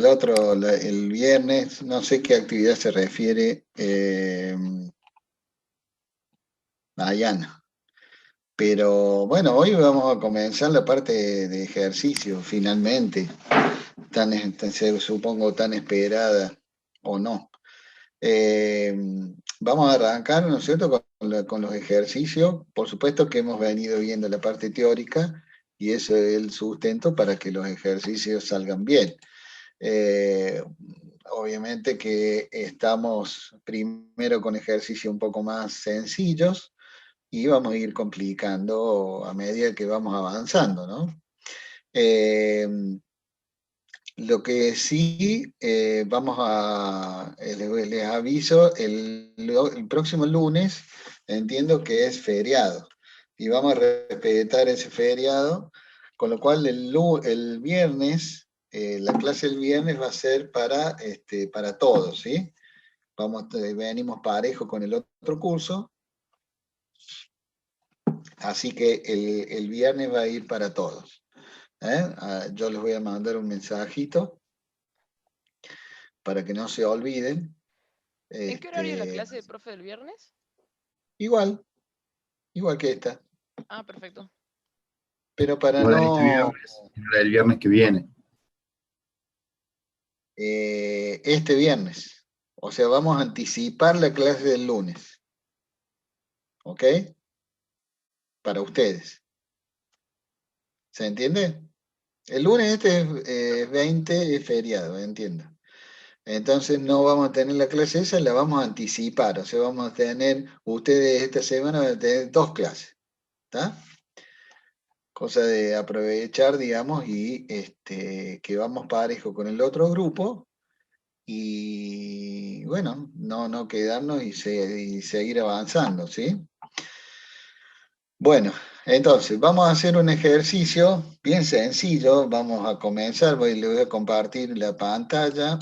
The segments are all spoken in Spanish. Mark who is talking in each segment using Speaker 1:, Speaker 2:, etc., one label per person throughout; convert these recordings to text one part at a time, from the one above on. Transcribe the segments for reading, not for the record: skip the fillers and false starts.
Speaker 1: el viernes, no sé qué actividad se refiere, Dayana. Pero bueno, hoy vamos a comenzar la parte de ejercicio, finalmente, supongo tan esperada o no. Eh, Vamos a arrancar, ¿no es cierto?, con los ejercicios. Por supuesto que hemos venido viendo la parte teórica y eso es el sustento para que los ejercicios salgan bien. Eh, Obviamente que estamos primero con ejercicios un poco más sencillos y vamos a ir complicando a medida que vamos avanzando, ¿no? Eh, lo que sí, les aviso, el próximo lunes entiendo que es feriado y vamos a respetar ese feriado, con lo cual el viernes, la clase del viernes va a ser para todos, ¿sí? Venimos parejo con el otro curso, así que el viernes va a ir para todos. Yo les voy a mandar un mensajito para que no se olviden.
Speaker 2: ¿En qué horario es la
Speaker 1: Este,
Speaker 2: clase de profe del viernes?
Speaker 1: igual, igual que esta,
Speaker 2: Ah, perfecto.
Speaker 1: pero para
Speaker 3: Igual este
Speaker 1: no,
Speaker 3: viernes, el viernes que viene.
Speaker 1: este viernes. O sea, vamos a anticipar la clase del lunes, ¿ok? Para ustedes. ¿Se entiende? El lunes es 20, es feriado, entiendo. Entonces no vamos a tener la clase esa, la vamos a anticipar. O sea, vamos a tener, ustedes esta semana van a tener dos clases, ¿está? Cosa de aprovechar, digamos, y que vamos parejo con el otro grupo y bueno, no quedarnos y seguir avanzando, ¿sí? Bueno, entonces vamos a hacer un ejercicio bien sencillo, vamos a comenzar, le voy a compartir la pantalla.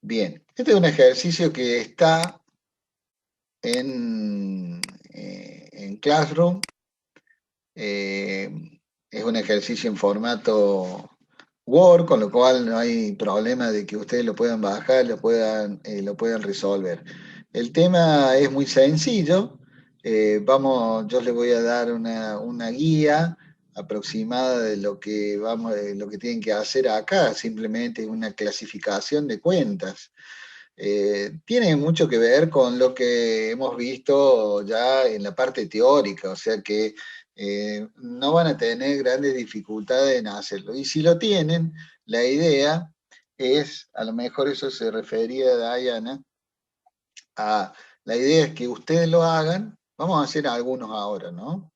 Speaker 1: Bien, este es un ejercicio que está en Classroom. Eh, es un ejercicio en formato Word, con lo cual no hay problema de que ustedes lo puedan bajar, lo puedan resolver. El tema es muy sencillo. Yo les voy a dar una guía aproximada de de lo que tienen que hacer acá. Simplemente es una clasificación de cuentas. Tiene mucho que ver con lo que hemos visto ya en la parte teórica, o sea que no van a tener grandes dificultades en hacerlo. Y si lo tienen, la idea es, a lo mejor eso se refería a Diana, la idea es que ustedes lo hagan, vamos a hacer algunos ahora, ¿no?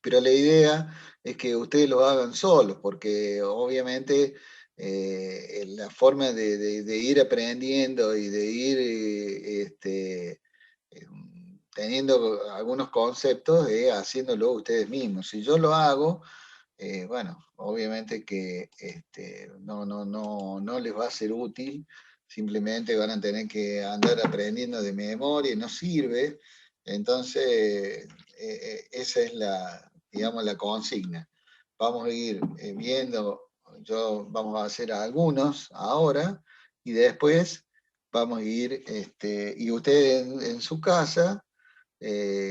Speaker 1: Pero la idea es que ustedes lo hagan solos, porque obviamente la forma de ir aprendiendo y de ir eh, teniendo algunos conceptos es haciéndolo ustedes mismos. Si yo lo hago, bueno, obviamente que no les va a ser útil, simplemente van a tener que andar aprendiendo de memoria y no sirve. Entonces, esa es digamos, la consigna. Vamos a ir viendo, vamos a hacer algunos ahora y después vamos a ir, y ustedes en su casa,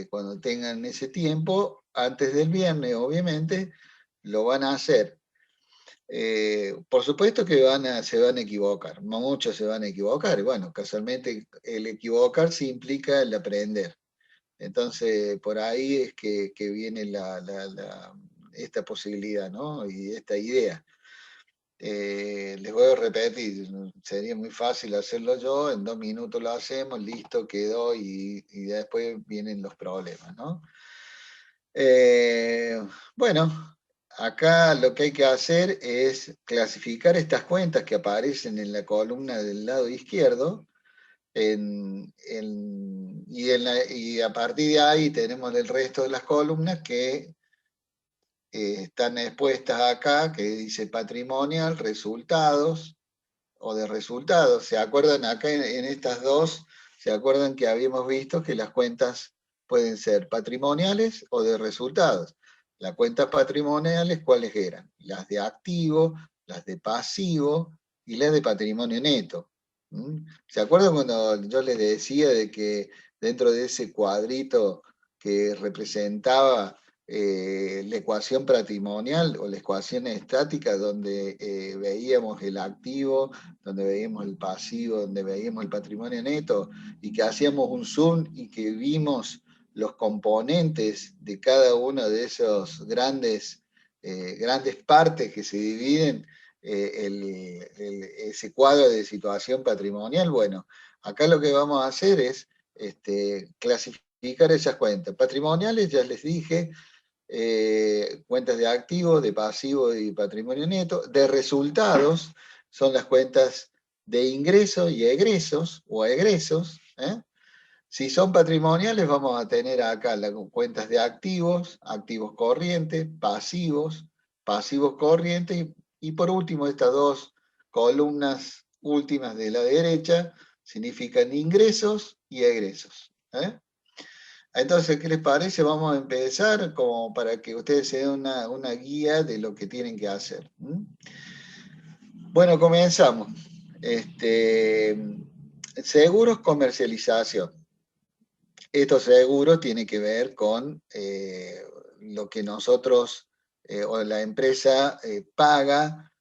Speaker 1: cuando tengan ese tiempo, antes del viernes, obviamente, lo van a hacer. Por supuesto que se van a equivocar, muchos se van a equivocar, y bueno, casualmente el equivocarse implica el aprender. Entonces, por ahí es que viene esta posibilidad, ¿no? Y esta idea. Les voy a repetir, sería muy fácil hacerlo yo, en 2 minutos lo hacemos, listo, quedó y después vienen los problemas, ¿no? Eh, bueno, acá lo que hay que hacer es clasificar estas cuentas que aparecen en la columna del lado izquierdo y a partir de ahí tenemos el resto de las columnas que están expuestas acá, que dice patrimonial, resultados o de resultados. ¿Se acuerdan acá en estas dos? ¿Se acuerdan que habíamos visto que las cuentas pueden ser patrimoniales o de resultados? Las cuentas patrimoniales, ¿cuáles eran? Las de activo, las de pasivo y las de patrimonio neto. ¿Se acuerdan cuando yo les decía de que dentro de ese cuadrito que representaba la ecuación patrimonial o la ecuación estática, donde veíamos el activo, donde veíamos el pasivo, donde veíamos el patrimonio neto, y que hacíamos un zoom y que vimos los componentes de cada uno de esos grandes partes que se dividen ese cuadro de situación patrimonial? Bueno, acá lo que vamos a hacer es clasificar esas cuentas. Patrimoniales, ya les dije, cuentas de activos, de pasivos y patrimonio neto. De resultados son las cuentas de ingresos y egresos, o egresos. Si son patrimoniales, vamos a tener acá las cuentas de activos, activos corrientes, pasivos, pasivos corrientes, y por último estas dos columnas últimas de la derecha significan ingresos y egresos. Entonces, ¿qué les parece? Vamos a empezar como para que ustedes se den una guía de lo que tienen que hacer. Bueno, comenzamos. Seguros, comercialización. Estos seguros tienen que ver con lo que nosotros o la empresa paga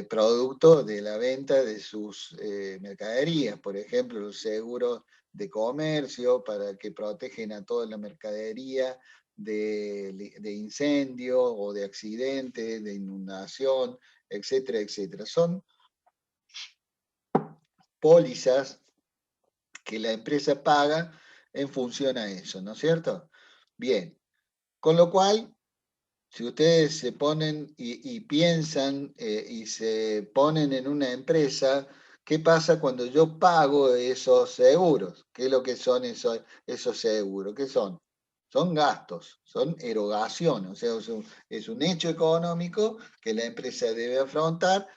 Speaker 1: producto de la venta de sus mercaderías. Por ejemplo, los seguros de comercio para que protegen a toda la mercadería de incendio o de accidente, de inundación, etcétera, etcétera. Son pólizas que la empresa paga en función a eso, ¿no es cierto? Bien, con lo cual, si ustedes se ponen y piensan y se ponen en una empresa, ¿qué pasa cuando yo pago esos seguros? ¿Qué es lo que son esos seguros? ¿Qué son? Son gastos, son erogaciones, o sea, es un hecho económico que la empresa debe afrontar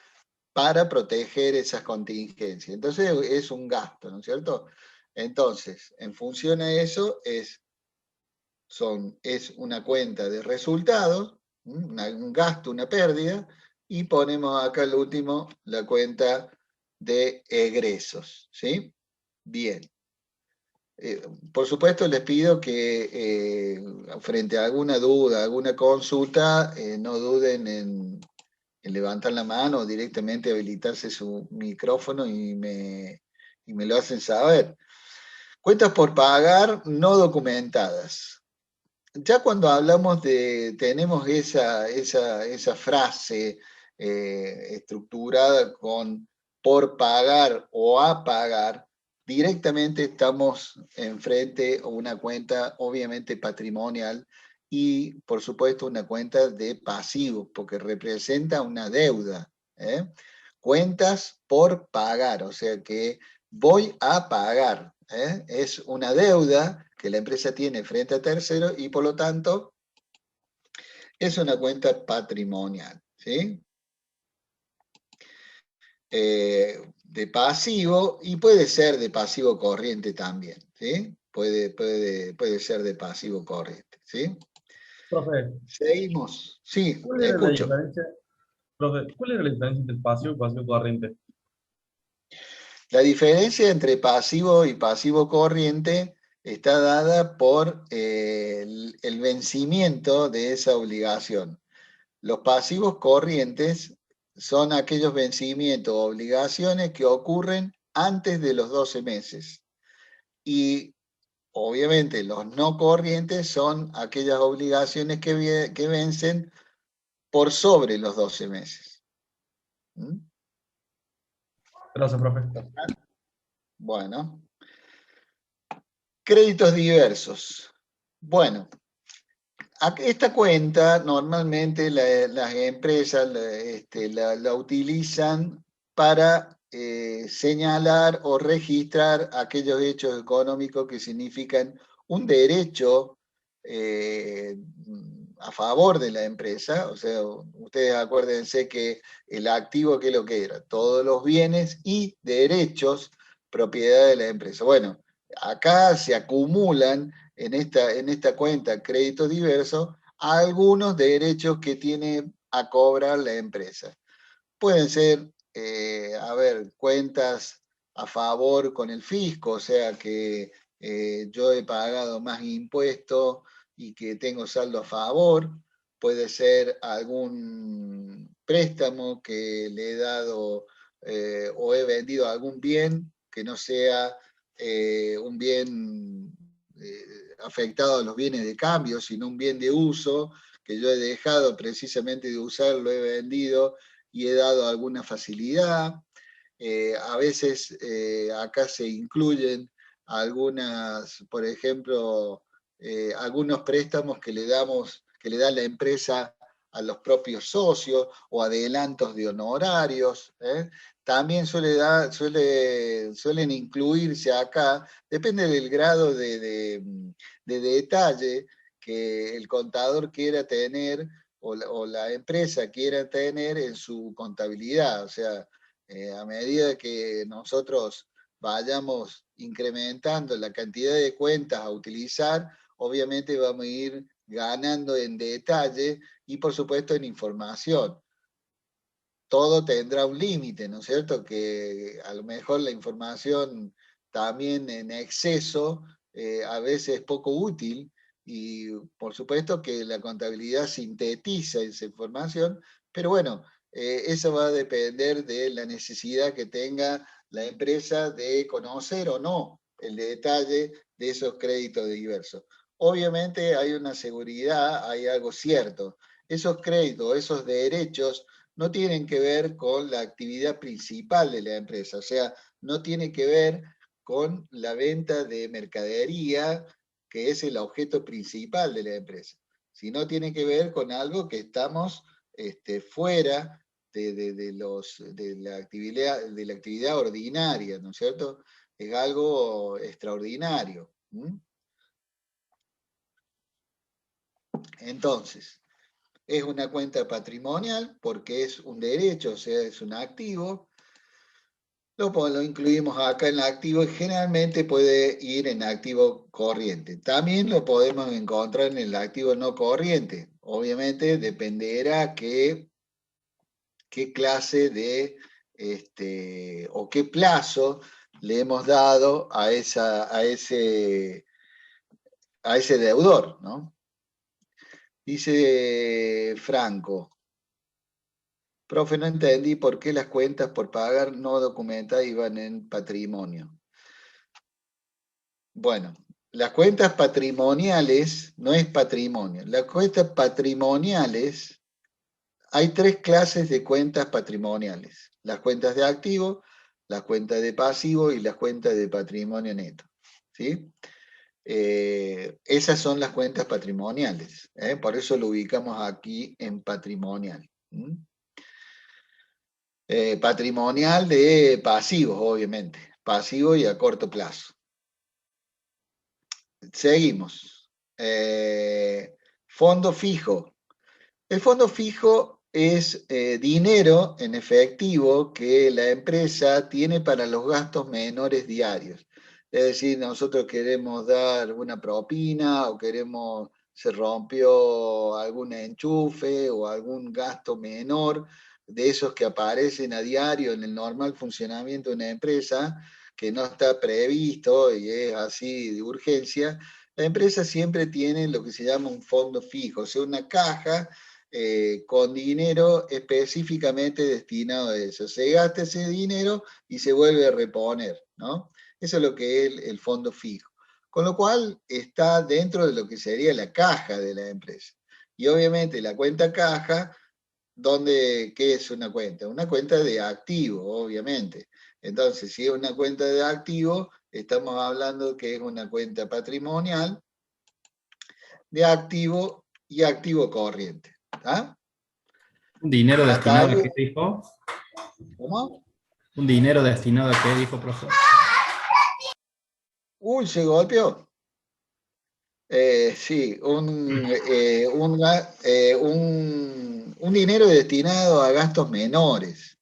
Speaker 1: para proteger esas contingencias. Entonces es un gasto, ¿no es cierto? Entonces, en función a eso es una cuenta de resultados, un gasto, una pérdida, y ponemos acá el último, la cuenta de egresos, ¿sí? Bien. Por supuesto, les pido que frente a alguna duda, alguna consulta, no duden en levantar la mano o directamente habilitarse su micrófono y me lo hacen saber. Cuentas por pagar no documentadas. Ya cuando hablamos tenemos esa frase estructurada con por pagar o a pagar, directamente estamos enfrente a una cuenta obviamente patrimonial y por supuesto una cuenta de pasivos, porque representa una deuda. Cuentas por pagar, o sea que voy a pagar. Es una deuda que la empresa tiene frente a terceros y por lo tanto es una cuenta patrimonial, ¿sí? De pasivo, y puede ser de pasivo corriente también, ¿sí? Puede ser de pasivo corriente, ¿sí?
Speaker 4: Profe,
Speaker 1: Seguimos. Sí,
Speaker 4: ¿cuál era la
Speaker 1: escucho.
Speaker 4: diferencia? Profe, ¿cuál era la diferencia entre pasivo y pasivo corriente?
Speaker 1: La diferencia entre pasivo y pasivo corriente está dada por el vencimiento de esa obligación. Los pasivos corrientes son aquellos vencimientos o obligaciones que ocurren antes de los 12 meses. Y obviamente los no corrientes son aquellas obligaciones que vencen por sobre los 12 meses.
Speaker 4: Gracias, profe.
Speaker 1: Bueno. Créditos diversos. Bueno, esta cuenta normalmente las empresas la utilizan para señalar o registrar aquellos hechos económicos que significan un derecho a favor de la empresa. O sea, ustedes acuérdense que el activo, ¿qué es lo que era? Todos los bienes y derechos propiedad de la empresa. Bueno, acá se acumulan en esta cuenta créditos diversos algunos derechos que tiene a cobrar la empresa. Pueden ser, cuentas a favor con el fisco, o sea que yo he pagado más impuestos y que tengo saldo a favor. Puede ser algún préstamo que le he dado o he vendido algún bien que no sea un bien afectado a los bienes de cambio, sino un bien de uso que yo he dejado precisamente de usar, lo he vendido y he dado alguna facilidad. A veces acá se incluyen algunas, por ejemplo, algunos préstamos que le da la empresa a los propios socios o adelantos de honorarios. También suelen incluirse acá, depende del grado de detalle que el contador quiera tener o la empresa quiera tener en su contabilidad. O sea, a medida que nosotros vayamos incrementando la cantidad de cuentas a utilizar, obviamente vamos a ir ganando en detalle y por supuesto en información. Todo tendrá un límite, ¿no es cierto? Que a lo mejor la información también en exceso a veces es poco útil y por supuesto que la contabilidad sintetiza esa información, pero bueno, eso va a depender de la necesidad que tenga la empresa de conocer o no el detalle de esos créditos diversos. Obviamente hay una seguridad, hay algo cierto. Esos créditos, esos derechos no tienen que ver con la actividad principal de la empresa, o sea, no tiene que ver con la venta de mercadería, que es el objeto principal de la empresa, sino tiene que ver con algo que estamos fuera de la actividad ordinaria, ¿no es cierto? Es algo extraordinario. Entonces, es una cuenta patrimonial porque es un derecho, o sea, es un activo. Lo incluimos acá en el activo y generalmente puede ir en activo corriente. También lo podemos encontrar en el activo no corriente. Obviamente dependerá qué clase de o qué plazo le hemos dado a ese deudor, ¿no? Dice Franco, profe, no entendí por qué las cuentas por pagar no documentadas iban en patrimonio. Bueno, las cuentas patrimoniales no es patrimonio. Las cuentas patrimoniales, hay tres clases de cuentas patrimoniales. Las cuentas de activo, las cuentas de pasivo y las cuentas de patrimonio neto. ¿Sí? Esas son las cuentas patrimoniales. Por eso lo ubicamos aquí en patrimonial. Patrimonial de pasivos, obviamente. Pasivo y a corto plazo. Seguimos. Fondo fijo. El fondo fijo es dinero en efectivo que la empresa tiene para los gastos menores diarios. Es decir, nosotros queremos dar una propina o se rompió algún enchufe o algún gasto menor de esos que aparecen a diario en el normal funcionamiento de una empresa, que no está previsto y es así de urgencia. La empresa siempre tiene lo que se llama un fondo fijo, o sea, una caja con dinero específicamente destinado a eso. Se gasta ese dinero y se vuelve a reponer, ¿no? Eso es lo que es el fondo fijo. Con lo cual está dentro de lo que sería la caja de la empresa. Y obviamente la cuenta caja, ¿qué es una cuenta? Una cuenta de activo, obviamente. Entonces, si es una cuenta de activo, estamos hablando que es una cuenta patrimonial de activo y activo corriente. ¿Ah?
Speaker 5: ¿Un dinero destinado a qué dijo?
Speaker 1: ¿Cómo?
Speaker 5: ¿Un dinero destinado a qué dijo, profesor?
Speaker 1: Uy, se golpeó. Sí, un dinero destinado a gastos menores.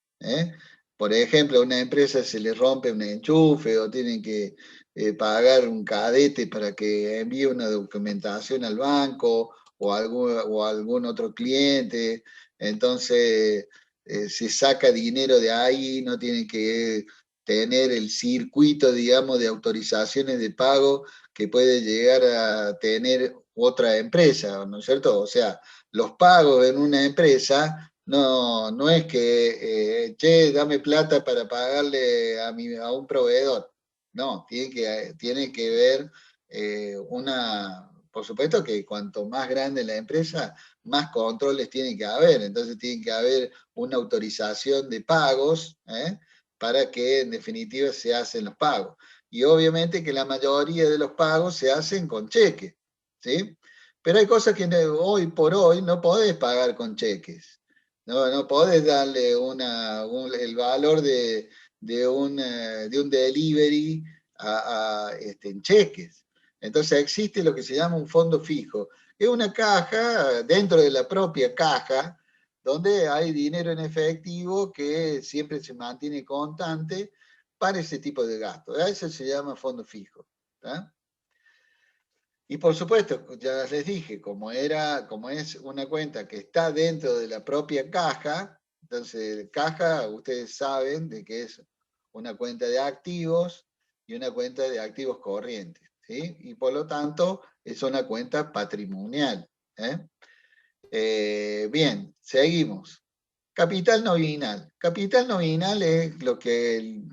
Speaker 1: Por ejemplo, a una empresa se le rompe un enchufe o tienen que pagar un cadete para que envíe una documentación al banco o algún otro cliente, entonces se saca dinero de ahí, no tiene que tener el circuito, digamos, de autorizaciones de pago que puede llegar a tener otra empresa, ¿no es cierto? O sea, los pagos en una empresa no es que, che, dame plata para pagarle a un proveedor. No, tiene que ver por supuesto que cuanto más grande la empresa, más controles tiene que haber. Entonces tiene que haber una autorización de pagos, para que en definitiva se hacen los pagos. Y obviamente que la mayoría de los pagos se hacen con cheque, ¿sí? Pero hay cosas que hoy por hoy no podés pagar con cheques. No podés darle el valor de un delivery en cheques. Entonces existe lo que se llama un fondo fijo. Es una caja dentro de la propia caja donde hay dinero en efectivo que siempre se mantiene constante para ese tipo de gastos. A eso se llama fondo fijo. ¿Tá? Y por supuesto, ya les dije, como es una cuenta que está dentro de la propia caja, entonces caja, ustedes saben de que es una cuenta de activos y una cuenta de activos corrientes, ¿sí? Y por lo tanto es una cuenta patrimonial. Bien, seguimos. Capital nominal. Capital nominal es lo que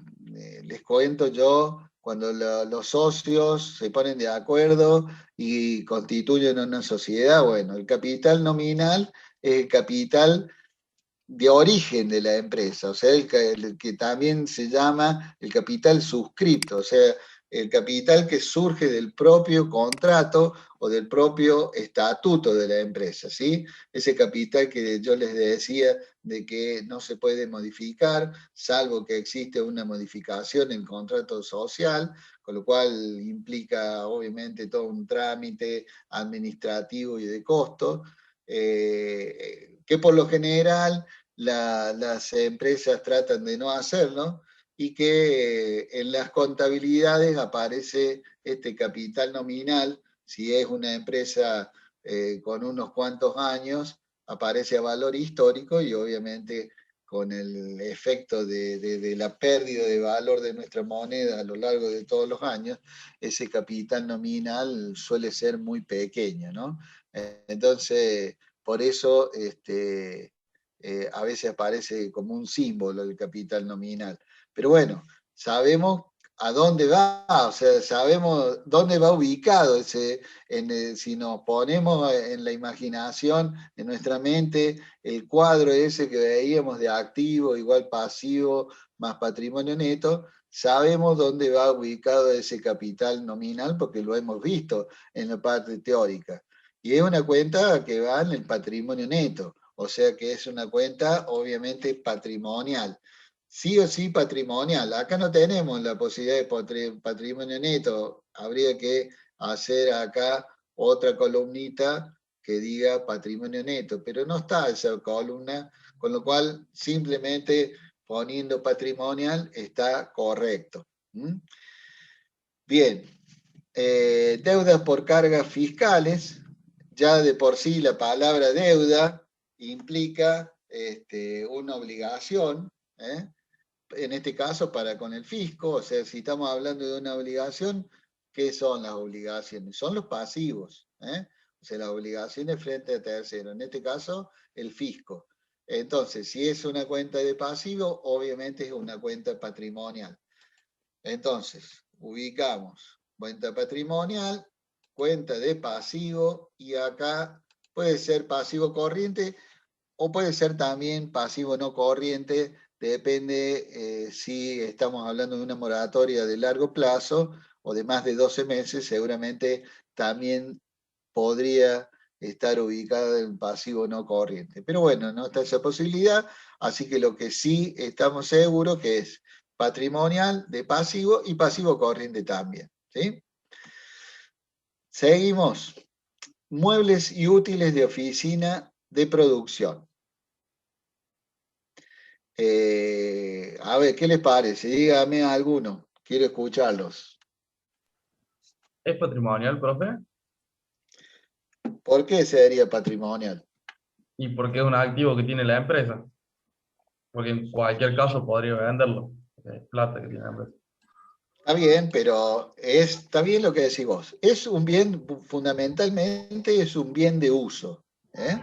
Speaker 1: les cuento yo cuando los socios se ponen de acuerdo y constituyen una sociedad. Bueno, el capital nominal es el capital de origen de la empresa, o sea, el que también se llama el capital suscripto, o sea, el capital que surge del propio contrato o del propio estatuto de la empresa, ¿sí? Ese capital que yo les decía de que no se puede modificar, salvo que existe una modificación en el contrato social, con lo cual implica obviamente todo un trámite administrativo y de costo, que por lo general las empresas tratan de no hacerlo, y que en las contabilidades aparece este capital nominal, si es una empresa con unos cuantos años, aparece a valor histórico y obviamente con el efecto de la pérdida de valor de nuestra moneda a lo largo de todos los años, ese capital nominal suele ser muy pequeño, ¿no? Entonces, por eso a veces aparece como un símbolo el capital nominal. Pero bueno, sabemos a dónde va, o sea, sabemos dónde va ubicado si nos ponemos en la imaginación, en nuestra mente, el cuadro ese que veíamos de activo igual pasivo más patrimonio neto, sabemos dónde va ubicado ese capital nominal porque lo hemos visto en la parte teórica. Y es una cuenta que va en el patrimonio neto, o sea que es una cuenta obviamente patrimonial. Sí o sí patrimonial. Acá no tenemos la posibilidad de patrimonio neto. Habría que hacer acá otra columnita que diga patrimonio neto, pero no está esa columna, con lo cual simplemente poniendo patrimonial está correcto. Bien, deudas por cargas fiscales. Ya de por sí la palabra deuda implica una obligación, en este caso para con el fisco, o sea, si estamos hablando de una obligación, ¿qué son las obligaciones? Son los pasivos, o sea, las obligaciones frente a terceros, en este caso el fisco. Entonces, si es una cuenta de pasivo, obviamente es una cuenta patrimonial. Entonces, ubicamos cuenta patrimonial, cuenta de pasivo, y acá puede ser pasivo corriente o puede ser también pasivo no corriente, depende si estamos hablando de una moratoria de largo plazo o de más de 12 meses, seguramente también podría estar ubicada en pasivo no corriente. Pero bueno, no está esa posibilidad, así que lo que sí estamos seguros que es patrimonial de pasivo y pasivo corriente también, ¿sí? Seguimos. Muebles y útiles de oficina de producción. A ver, ¿qué les parece? Dígame alguno, quiero escucharlos.
Speaker 4: ¿Es patrimonial, profe?
Speaker 1: ¿Por qué sería patrimonial?
Speaker 4: Y porque es un activo que tiene la empresa. Porque en cualquier caso podría venderlo. Es plata que tiene la empresa.
Speaker 1: Está bien, pero está bien lo que decís vos. Es un bien, fundamentalmente es un bien de uso. ¿Eh?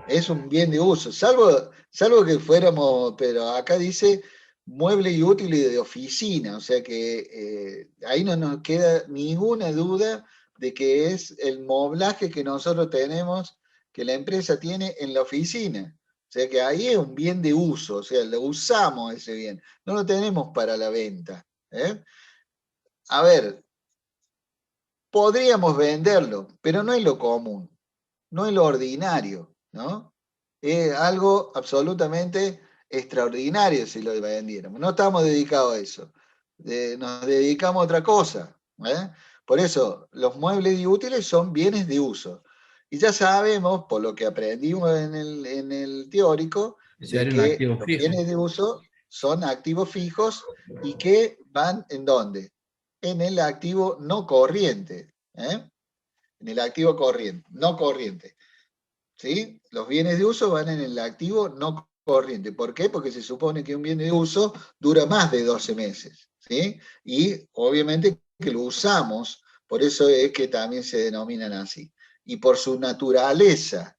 Speaker 1: Es un bien de uso, salvo que fuéramos, pero acá dice mueble y útil y de oficina, o sea que ahí no nos queda ninguna duda de que es el moblaje que nosotros tenemos, que la empresa tiene en la oficina. O sea que ahí es un bien de uso, o sea, lo usamos ese bien, no lo tenemos para la venta. ¿Eh? A ver, podríamos venderlo, pero no es lo común, no es lo ordinario, ¿no? Es algo absolutamente extraordinario si lo vendiéramos. No estamos dedicados a eso. Nos dedicamos a otra cosa. ¿Eh? Por eso, los muebles y útiles son bienes de uso. Y ya sabemos, por lo que aprendimos en el teórico,
Speaker 5: Eso
Speaker 1: de
Speaker 5: era un
Speaker 1: que
Speaker 5: activo
Speaker 1: los
Speaker 5: fijo.
Speaker 1: bienes de uso son activos fijos y que van ¿en dónde? En el activo no corriente. ¿Eh? En el activo corriente, no corriente. ¿Sí? Los bienes de uso van en el activo no corriente. ¿Por qué? Porque se supone que un bien de uso dura más de 12 meses. ¿Sí? Y obviamente que lo usamos, por eso es que también se denominan así. Y por su naturaleza,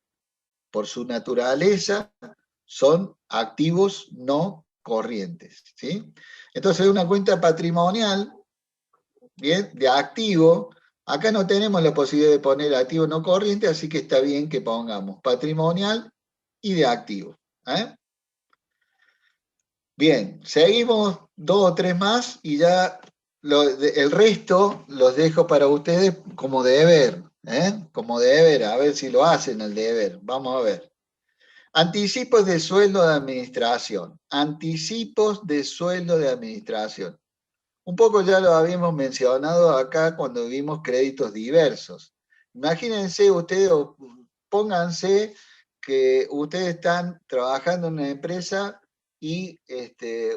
Speaker 1: son activos no corrientes. ¿Sí? Entonces, una cuenta patrimonial, bien, de activo. Acá no tenemos la posibilidad de poner activo no corriente, así que está bien que pongamos patrimonial y de activo. ¿Eh? Bien, seguimos 2 o 3 más y ya el resto los dejo para ustedes como deber. ¿Eh? Como deber, a ver si lo hacen el deber. Vamos a ver. Anticipos de sueldo de administración. Anticipos de sueldo de administración. Un poco ya lo habíamos mencionado acá cuando vimos créditos diversos. Imagínense ustedes, o pónganse que ustedes están trabajando en una empresa y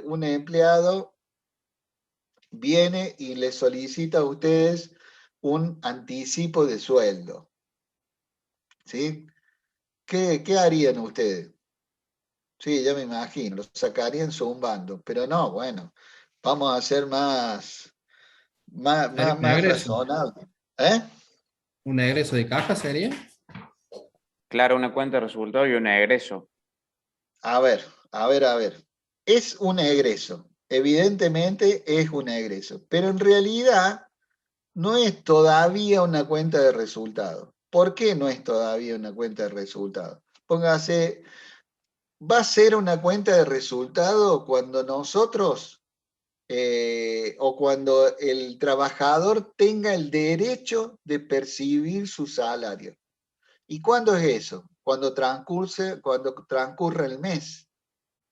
Speaker 1: un empleado viene y les solicita a ustedes un anticipo de sueldo. ¿Sí? ¿Qué harían ustedes? Sí, ya me imagino, lo sacarían zumbando, pero no, bueno, vamos a ser
Speaker 5: ¿Sería un
Speaker 1: más
Speaker 5: egreso?
Speaker 1: razonable. ¿Eh?
Speaker 5: ¿Un egreso de caja sería?
Speaker 6: Claro, una cuenta de resultado y un egreso.
Speaker 1: A ver, a ver, a ver. Es un egreso. Evidentemente es un egreso, pero en realidad no es todavía una cuenta de resultado. ¿Por qué no es todavía una cuenta de resultado? Póngase, va a ser una cuenta de resultado cuando nosotros o cuando el trabajador tenga el derecho de percibir su salario. ¿Y cuándo es eso? Cuando transcurre el mes,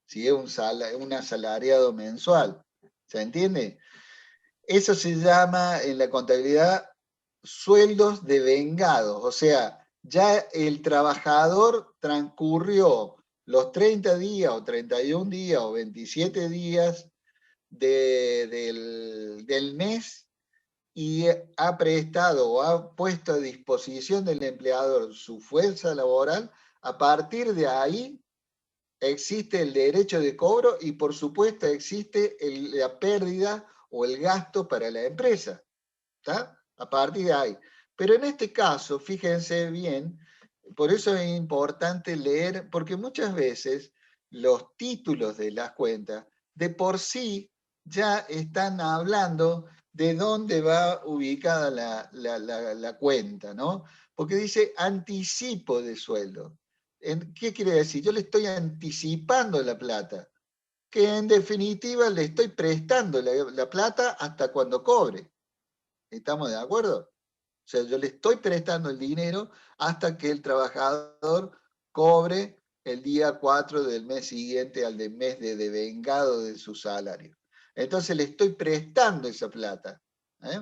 Speaker 1: si es un asalariado mensual. ¿Se entiende? Eso se llama en la contabilidad sueldos devengados, o sea, ya el trabajador transcurrió los 30 días o 31 días o 27 días del mes y ha prestado o ha puesto a disposición del empleador su fuerza laboral. A partir de ahí existe el derecho de cobro y por supuesto existe la pérdida o el gasto para la empresa. ¿Está? A partir de ahí. Pero en este caso, fíjense bien, por eso es importante leer, porque muchas veces los títulos de las cuentas de por sí ya están hablando de dónde va ubicada la cuenta, ¿no? Porque dice anticipo de sueldo. ¿Qué quiere decir? Yo le estoy anticipando la plata, que en definitiva le estoy prestando la plata hasta cuando cobre. ¿Estamos de acuerdo? O sea, yo le estoy prestando el dinero hasta que el trabajador cobre el día 4 del mes siguiente al mes de devengado de su salario. Entonces le estoy prestando esa plata. ¿Eh?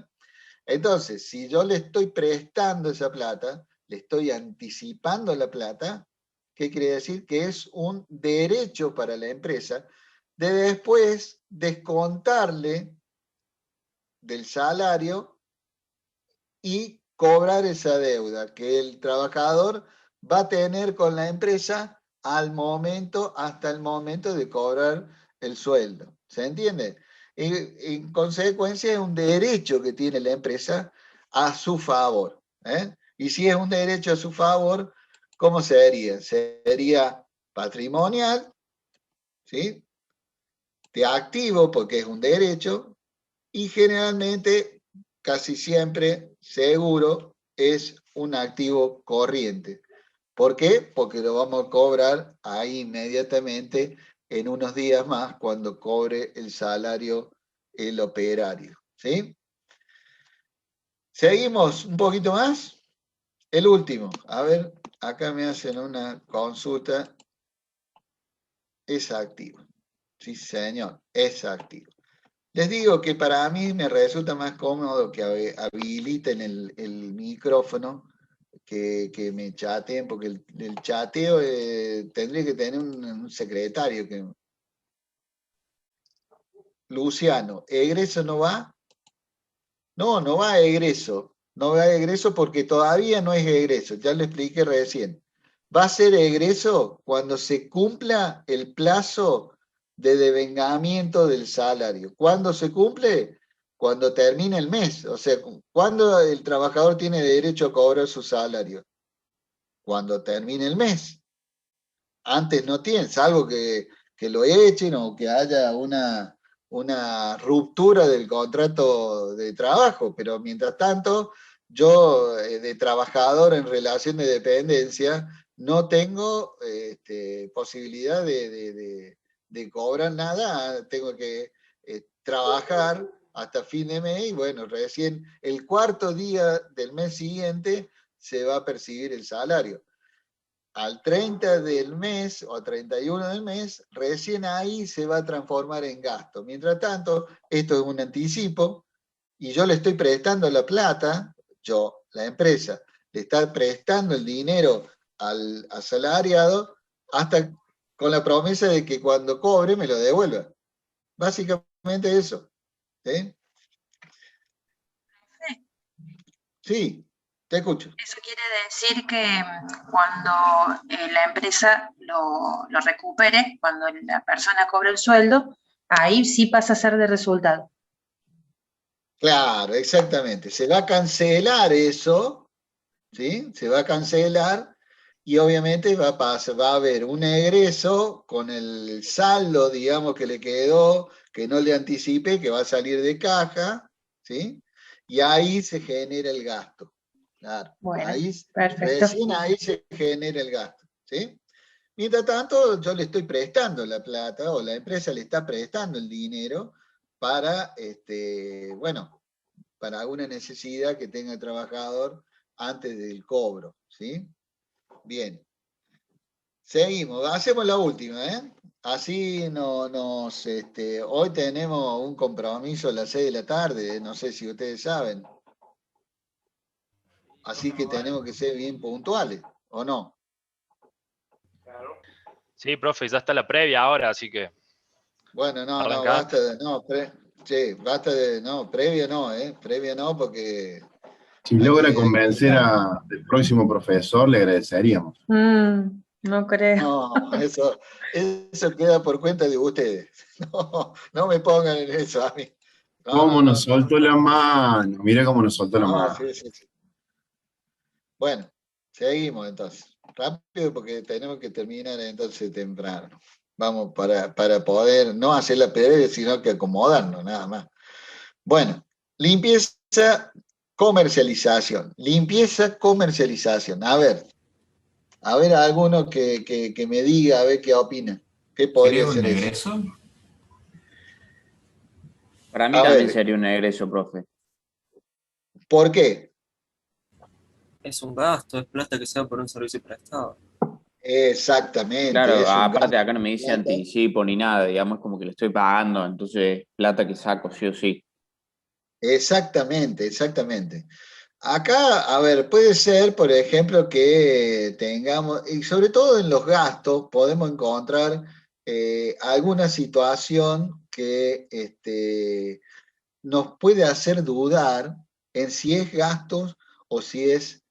Speaker 1: Entonces, si yo le estoy prestando esa plata, le estoy anticipando la plata, ¿qué quiere decir? Que es un derecho para la empresa de después descontarle del salario y cobrar esa deuda que el trabajador va a tener con la empresa hasta el momento de cobrar el sueldo. ¿Se entiende? En consecuencia es un derecho que tiene la empresa a su favor. Y si es un derecho a su favor, ¿cómo sería? Sería patrimonial, ¿sí? De activo, porque es un derecho, y generalmente, casi siempre, seguro, es un activo corriente. ¿Por qué? Porque lo vamos a cobrar ahí inmediatamente en unos días más cuando cobre el salario el operario. ¿Sí? Seguimos un poquito más. El último. A ver, acá me hacen una consulta. Es activo. Sí, señor, es activo. Les digo que para mí me resulta más cómodo que habiliten el micrófono que me chateen, porque el chateo tendría que tener un secretario. Luciano, ¿egreso no va? No, no va a egreso. No va a egreso porque todavía no es egreso, ya lo expliqué recién. Va a ser egreso cuando se cumpla el plazo de devengamiento del salario. ¿Cuándo se cumple? Cuando termine el mes. O sea, ¿cuándo el trabajador tiene derecho a cobrar su salario? Cuando termine el mes. Antes no tiene, salvo que lo echen o que haya una ruptura del contrato de trabajo, pero mientras tanto, yo de trabajador en relación de dependencia no tengo posibilidad de cobrar nada, tengo que trabajar hasta fin de mes y bueno, recién el cuarto día del mes siguiente se va a percibir el salario. Al 30 del mes o 31 del mes, recién ahí se va a transformar en gasto. Mientras tanto, esto es un anticipo y yo le estoy prestando la plata, la empresa, le está prestando el dinero al asalariado hasta con la promesa de que cuando cobre me lo devuelva. Básicamente eso. ¿Sí? Sí, te escucho.
Speaker 7: Eso quiere decir que cuando la empresa lo recupere, cuando la persona cobra el sueldo, ahí sí pasa a ser de resultado.
Speaker 1: Claro, exactamente. Se va a cancelar eso, ¿sí? Se va a cancelar y obviamente va a haber un egreso con el saldo, digamos, que le quedó, que no le anticipe, que va a salir de caja, ¿sí? Y ahí se genera el gasto. Claro.
Speaker 7: Bueno,
Speaker 1: ahí,
Speaker 7: perfecto.
Speaker 1: recién ahí se genera el gasto, ¿sí? Mientras tanto, yo le estoy prestando la plata o la empresa le está prestando el dinero para, bueno, para alguna necesidad que tenga el trabajador antes del cobro, ¿sí? Bien. Seguimos, hacemos la última, ¿eh? Así hoy tenemos un compromiso a las 6 de la tarde, no sé si ustedes saben. Así que tenemos que ser bien puntuales, ¿o no?
Speaker 8: Sí, profe, ya está la previa ahora, así que.
Speaker 1: Bueno, no,
Speaker 8: ¿Arranca?
Speaker 1: basta de, basta de, previa no, previa no, porque...
Speaker 3: Si logra convencer al próximo profesor, le agradeceríamos.
Speaker 7: No creo.
Speaker 1: No, eso queda por cuenta de ustedes. No me pongan en eso a mí.
Speaker 3: ¿Cómo nos soltó la mano? Mira cómo nos soltó la mano.
Speaker 1: Sí. Bueno, seguimos entonces. Rápido porque tenemos que terminar entonces temprano. Vamos para poder no hacer la previa, sino que acomodarnos nada más. Bueno, limpieza, comercialización. Limpieza, comercialización. A ver alguno que me diga, a ver qué opina. ¿Qué podría ser eso?
Speaker 6: Para mí también sería un egreso, profe.
Speaker 1: ¿Por qué?
Speaker 9: Es un gasto, es plata que se da por un servicio prestado.
Speaker 1: Exactamente.
Speaker 6: Claro, aparte acá no me dice anticipo ni nada, digamos, como que lo estoy pagando, entonces plata que saco sí o sí.
Speaker 1: Exactamente. Acá, a ver, puede ser, por ejemplo, que tengamos, y sobre todo en los gastos, podemos encontrar alguna situación que nos puede hacer dudar en si es gastos o si es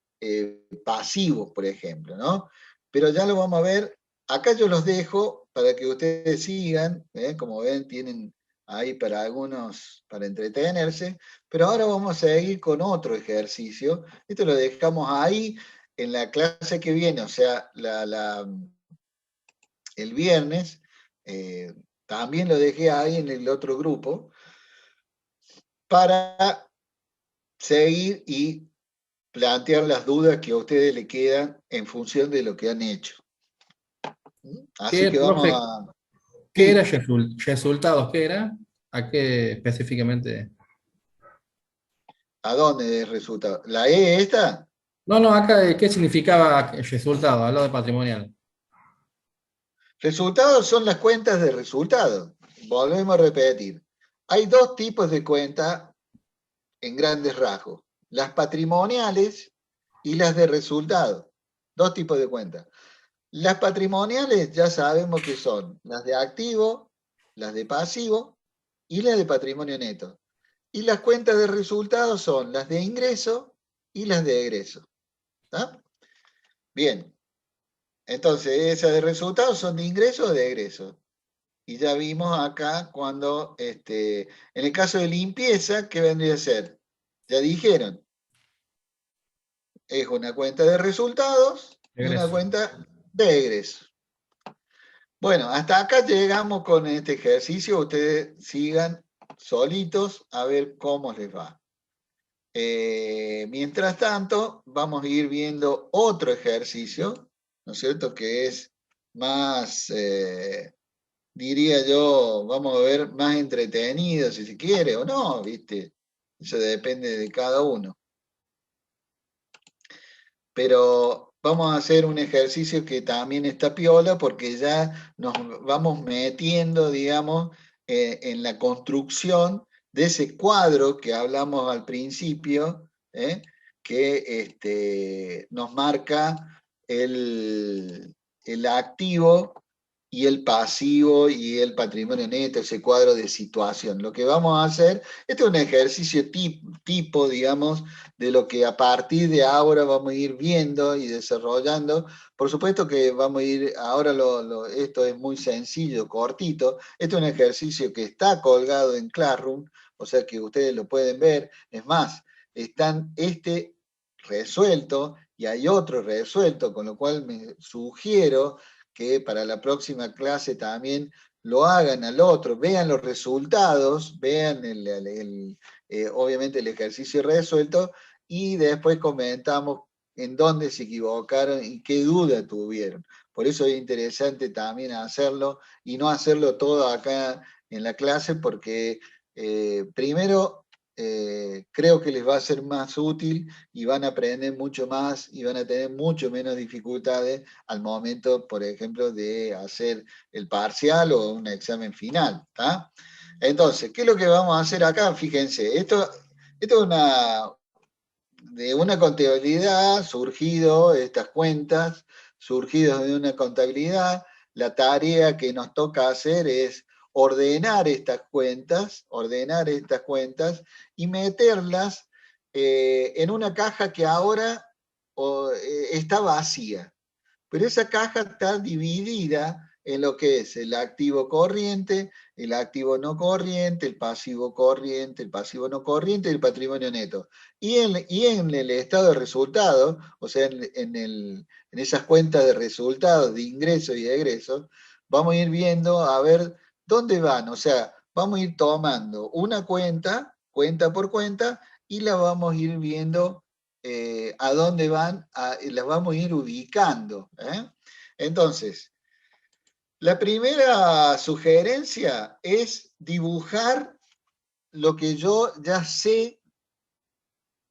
Speaker 1: pasivo, por ejemplo, ¿no? Pero ya lo vamos a ver. Acá yo los dejo para que ustedes sigan, como ven, tienen ahí para algunos, para entretenerse, pero ahora vamos a seguir con otro ejercicio. Esto lo dejamos ahí en la clase que viene, o sea, el viernes, también lo dejé ahí en el otro grupo, para seguir y plantear las dudas que a ustedes le quedan en función de lo que han hecho. Así que vamos
Speaker 5: profe,
Speaker 1: a...
Speaker 5: ¿qué era resultados? ¿Qué era? ¿A qué específicamente?
Speaker 1: ¿A dónde es resultado? ¿La E esta?
Speaker 5: No, no, acá, ¿qué significaba el resultado? Al lado de patrimonial.
Speaker 1: Resultados son las cuentas de resultados. Volvemos a repetir. Hay dos tipos de cuentas en grandes rasgos. Las patrimoniales y las de resultados. Dos tipos de cuentas. Las patrimoniales ya sabemos que son las de activo, las de pasivo y las de patrimonio neto. Y las cuentas de resultados son las de ingreso y las de egreso. ¿Está? Bien. Entonces, esas de resultados son de ingreso o de egreso. Y ya vimos acá cuando, en el caso de limpieza, ¿qué vendría a ser? Ya dijeron, es una cuenta de resultados y una
Speaker 5: Egreso.
Speaker 1: cuenta de egreso. Bueno, hasta acá llegamos con este ejercicio. Ustedes sigan solitos a ver cómo les va. Mientras tanto, vamos a ir viendo otro ejercicio, ¿no es cierto? Que es más, diría yo, vamos a ver, más entretenido, si se quiere o no, ¿viste? Eso depende de cada uno. Pero vamos a hacer un ejercicio que también está piola porque ya nos vamos metiendo, digamos, en la construcción de ese cuadro que hablamos al principio, que nos marca el activo y el pasivo y el patrimonio neto, ese cuadro de situación. Lo que vamos a hacer, este es un ejercicio tipo, digamos, de lo que a partir de ahora vamos a ir viendo y desarrollando. Por supuesto que vamos a ir, ahora esto es muy sencillo, cortito. Este es un ejercicio que está colgado en Classroom, o sea que ustedes lo pueden ver. Es más, están resuelto y hay otro resuelto, con lo cual me sugiero que para la próxima clase también lo hagan al otro, vean los resultados, vean obviamente el ejercicio resuelto y después comentamos en dónde se equivocaron y qué duda tuvieron. Por eso es interesante también hacerlo y no hacerlo todo acá en la clase porque primero creo que les va a ser más útil y van a aprender mucho más y van a tener mucho menos dificultades al momento, por ejemplo, de hacer el parcial o un examen final. ¿Tá? Entonces, ¿qué es lo que vamos a hacer acá? Fíjense, esto es de una contabilidad surgido, estas cuentas surgidas de una contabilidad. La tarea que nos toca hacer es ordenar estas cuentas y meterlas en una caja que ahora está vacía. Pero esa caja está dividida en lo que es el activo corriente, el activo no corriente, el pasivo no corriente y el patrimonio neto. Y en el estado de resultados, o sea, en esas cuentas de resultados de ingresos y de egresos, vamos a ir viendo a ver dónde van. O sea, vamos a ir tomando una cuenta por cuenta, y la vamos a ir viendo a dónde van, las vamos a ir ubicando. Entonces, la primera sugerencia es dibujar lo que yo ya sé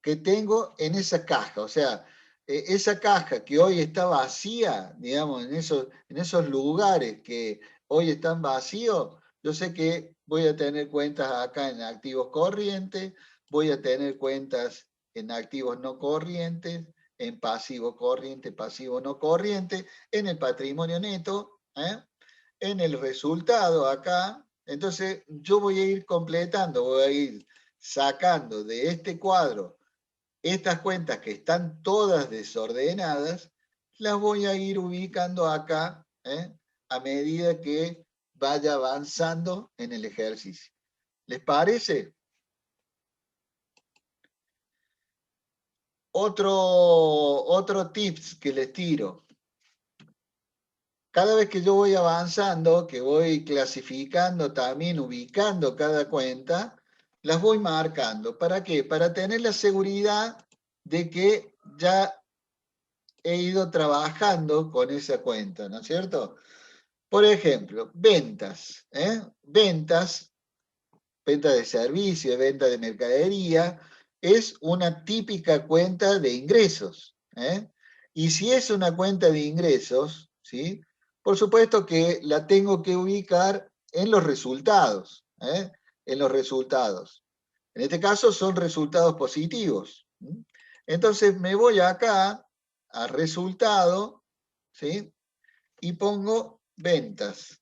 Speaker 1: que tengo en esa caja. O sea, esa caja que hoy está vacía, digamos, en esos lugares que hoy están vacíos, yo sé que voy a tener cuentas acá en activos corrientes, voy a tener cuentas en activos no corrientes, en pasivo corriente, pasivo no corriente, en el patrimonio neto, en el resultado acá. Entonces yo voy a ir completando, voy a ir sacando de este cuadro estas cuentas que están todas desordenadas, las voy a ir ubicando acá, a medida que vaya avanzando en el ejercicio. ¿Les parece? Otro tips que les tiro. Cada vez que yo voy avanzando, que voy clasificando también, ubicando cada cuenta, las voy marcando. ¿Para qué? Para tener la seguridad de que ya he ido trabajando con esa cuenta, ¿no es cierto? Por ejemplo, ventas. Ventas, venta de servicio, venta de mercadería, es una típica cuenta de ingresos. Y si es una cuenta de ingresos, ¿sí? Por supuesto que la tengo que ubicar en los resultados. En los resultados. En este caso son resultados positivos. Entonces me voy acá a resultado, ¿sí? Y pongo ventas.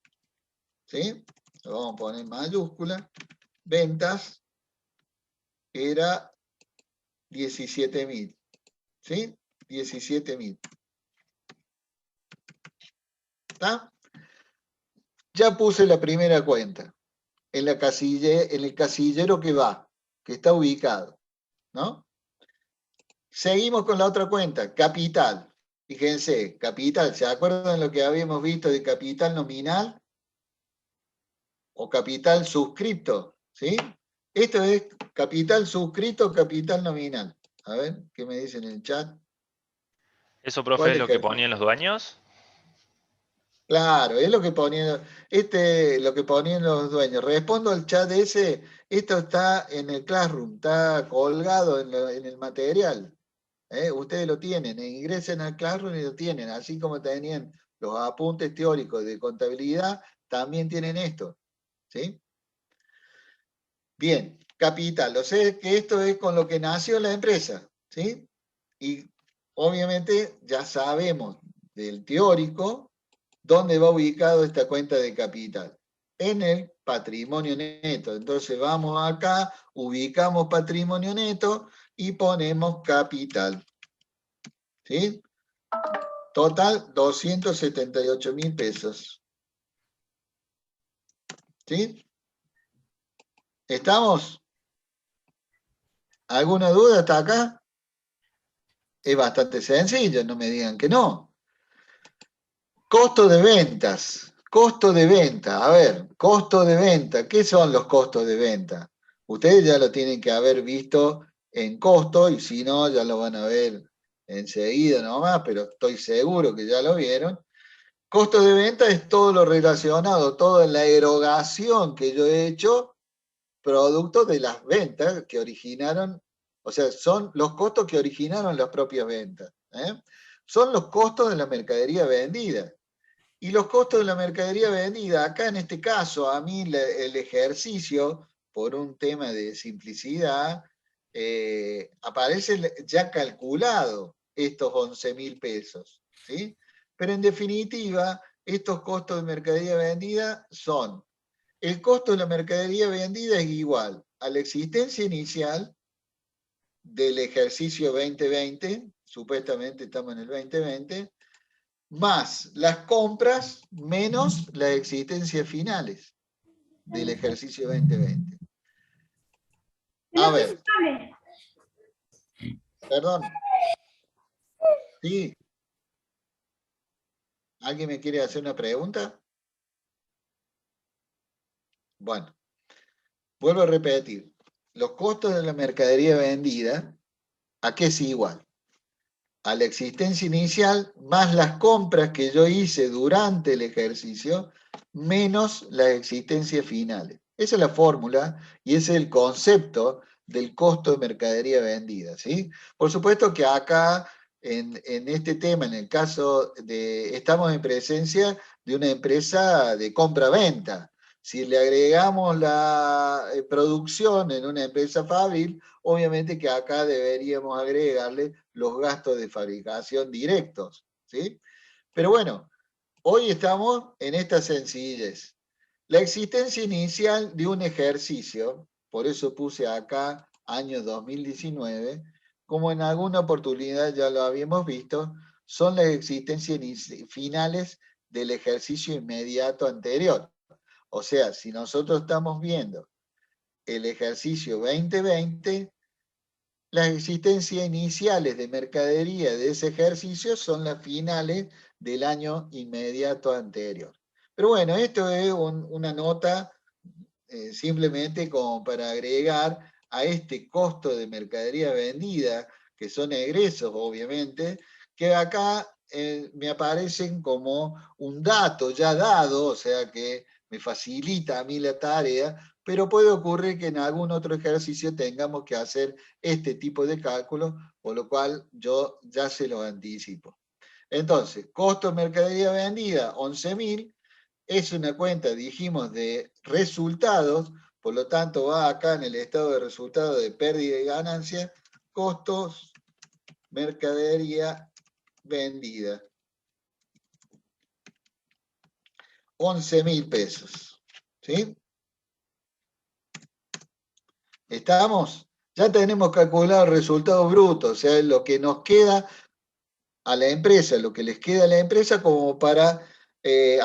Speaker 1: ¿Sí? Lo vamos a poner en mayúscula. Ventas era 17.000. ¿Sí? 17.000. ¿Está? Ya puse la primera cuenta en el casillero que va, que está ubicado, ¿no? Seguimos con la otra cuenta, capital. Fíjense, capital, ¿se acuerdan lo que habíamos visto de capital nominal? O capital suscripto, ¿sí? Esto es capital suscrito, capital nominal. A ver, ¿qué me dicen en el chat?
Speaker 8: ¿Eso, profe, es lo que ponían los dueños?
Speaker 1: Claro, es lo que ponían, lo que ponían los dueños. Respondo al chat ese, esto está en el Classroom, está colgado en el material. Ustedes lo tienen, ingresen al Classroom y lo tienen, así como tenían los apuntes teóricos de contabilidad, también tienen esto, ¿sí? Bien, capital, o sea que esto es con lo que nació la empresa, ¿sí? Y obviamente ya sabemos del teórico dónde va ubicado esta cuenta de capital. En el patrimonio neto. Entonces vamos acá, ubicamos patrimonio neto y ponemos capital. ¿Sí? Total, 278.000 pesos. ¿Sí? ¿Estamos? ¿Alguna duda hasta acá? Es bastante sencillo, no me digan que no. Costo de ventas. Costo de venta. A ver, costo de venta. ¿Qué son los costos de venta? Ustedes ya lo tienen que haber visto en costo y si no, ya lo van a ver enseguida nomás, pero estoy seguro que ya lo vieron. Costo de venta es todo lo relacionado, toda la erogación que yo he hecho producto de las ventas que originaron, o sea, son los costos que originaron las propias ventas. Son los costos de la mercadería vendida. Y los costos de la mercadería vendida, acá en este caso, a mí el ejercicio, por un tema de simplicidad, aparece ya calculado estos 11.000 pesos. ¿Sí? Pero en definitiva, estos costos de mercadería vendida son, el costo de la mercadería vendida es igual a la existencia inicial del ejercicio 2020, supuestamente estamos en el 2020, más las compras menos las existencias finales del ejercicio 2020. A ver. Perdón. Sí. ¿Alguien me quiere hacer una pregunta? Bueno, vuelvo a repetir. Los costos de la mercadería vendida, ¿a qué es igual? A la existencia inicial más las compras que yo hice durante el ejercicio menos las existencias finales. Esa es la fórmula y ese es el concepto del costo de mercadería vendida, ¿sí? Por supuesto que acá, en este tema, en el caso de, estamos en presencia de una empresa de compra-venta. Si le agregamos la producción en una empresa fabril, obviamente que acá deberíamos agregarle los gastos de fabricación directos, ¿sí? Pero bueno, hoy estamos en esta sencillez. La existencia inicial de un ejercicio, por eso puse acá año 2019, como en alguna oportunidad ya lo habíamos visto, son las existencias finales del ejercicio inmediato anterior. O sea, si nosotros estamos viendo el ejercicio 2020, las existencias iniciales de mercadería de ese ejercicio son las finales del año inmediato anterior. Pero bueno, esto es una nota simplemente como para agregar a este costo de mercadería vendida, que son egresos obviamente, que acá me aparecen como un dato ya dado, o sea que me facilita a mí la tarea, pero puede ocurrir que en algún otro ejercicio tengamos que hacer este tipo de cálculo, por lo cual yo ya se lo anticipo. Entonces, costo de mercadería vendida, 11.000, es una cuenta, dijimos, de resultados, por lo tanto va acá en el estado de resultados de pérdida y ganancia, costos, mercadería vendida. 11.000 pesos. ¿Sí? ¿Estamos? Ya tenemos calculado el resultado bruto, o sea, lo que nos queda a la empresa, lo que les queda a la empresa como para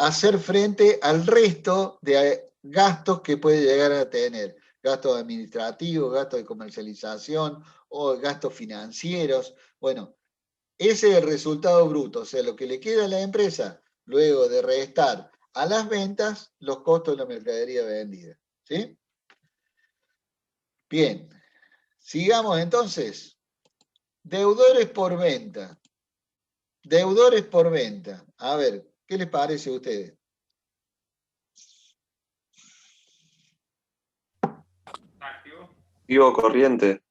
Speaker 1: hacer frente al resto de gastos que puede llegar a tener. Gastos administrativos, gastos de comercialización o gastos financieros. Bueno, ese es el resultado bruto, o sea, lo que le queda a la empresa luego de restar a las ventas los costos de la mercadería vendida. ¿Sí? Bien, sigamos entonces. Deudores por venta. Deudores por venta. A ver, ¿qué les parece a ustedes?
Speaker 9: Activo corriente.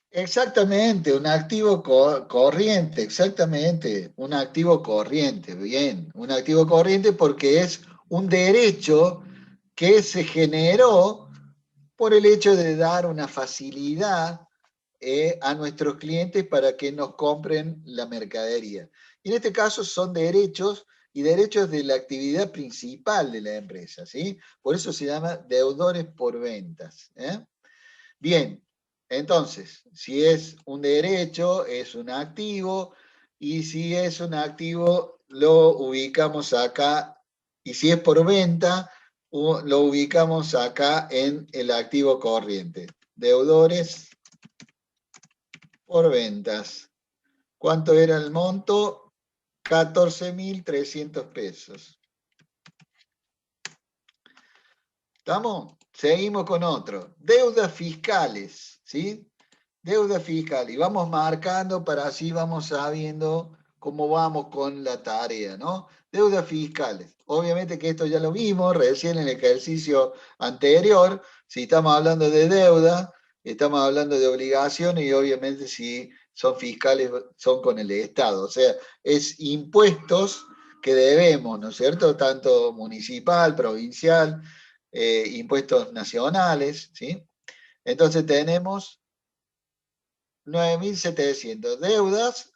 Speaker 1: Exactamente, un activo corriente, exactamente, un activo corriente, bien, un activo corriente porque es un derecho que se generó por el hecho de dar una facilidad a nuestros clientes para que nos compren la mercadería. Y en este caso son derechos y derechos de la actividad principal de la empresa, ¿sí? Por eso se llama deudores por ventas. Bien, entonces, si es un derecho, es un activo, y si es un activo, lo ubicamos acá, y si es por venta, lo ubicamos acá en el activo corriente. Deudores por ventas. ¿Cuánto era el monto? 14.300 pesos. ¿Estamos? Seguimos con otro. Deudas fiscales, ¿sí? Deudas fiscales. Y vamos marcando para así vamos sabiendo cómo vamos con la tarea, ¿no? Deudas fiscales. Obviamente que esto ya lo vimos recién en el ejercicio anterior. Si estamos hablando de deuda, estamos hablando de obligaciones y obviamente si son fiscales son con el Estado. O sea, es impuestos que debemos, ¿no es cierto? Tanto municipal, provincial, impuestos nacionales, ¿sí? Entonces tenemos 9.700 deudas.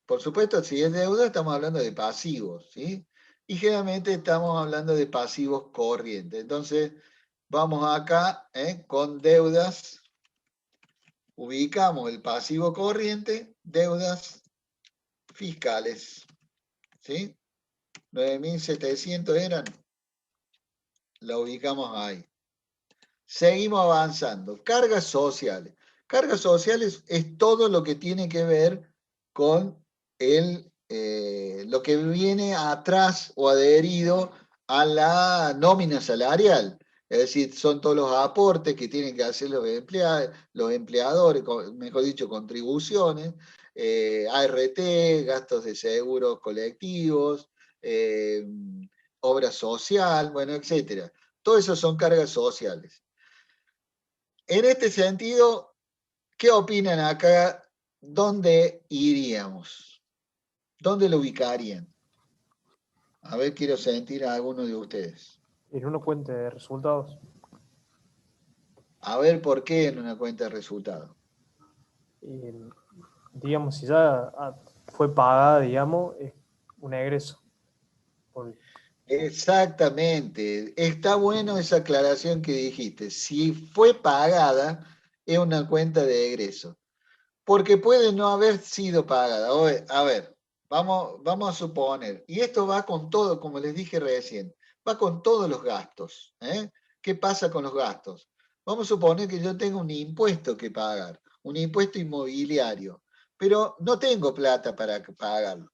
Speaker 1: Por supuesto, si es deuda, estamos hablando de pasivos, ¿sí? Y generalmente estamos hablando de pasivos corrientes. Entonces, vamos acá con deudas. Ubicamos el pasivo corriente, deudas fiscales, ¿sí? 9.700 eran. La ubicamos ahí. Seguimos avanzando. Cargas sociales. Cargas sociales es todo lo que tiene que ver con lo que viene atrás o adherido a la nómina salarial. Es decir, son todos los aportes que tienen que hacer los empleadores, mejor dicho, contribuciones, ART, gastos de seguros colectivos, obra social, bueno, etcétera. Todo eso son cargas sociales. En este sentido, ¿qué opinan acá? ¿Dónde iríamos? ¿Dónde lo ubicarían? A ver, quiero sentir a alguno de ustedes.
Speaker 10: En una cuenta de resultados.
Speaker 1: A ver, ¿por qué en una cuenta de resultados?
Speaker 10: Digamos, si ya fue pagada, digamos, es un egreso.
Speaker 1: Exactamente. Está bueno esa aclaración que dijiste. Si fue pagada, es una cuenta de egreso. Porque puede no haber sido pagada. A ver, vamos a suponer, y esto va con todo, como les dije recién, va con todos los gastos. ¿Qué pasa con los gastos? Vamos a suponer que yo tengo un impuesto que pagar, un impuesto inmobiliario, pero no tengo plata para pagarlo.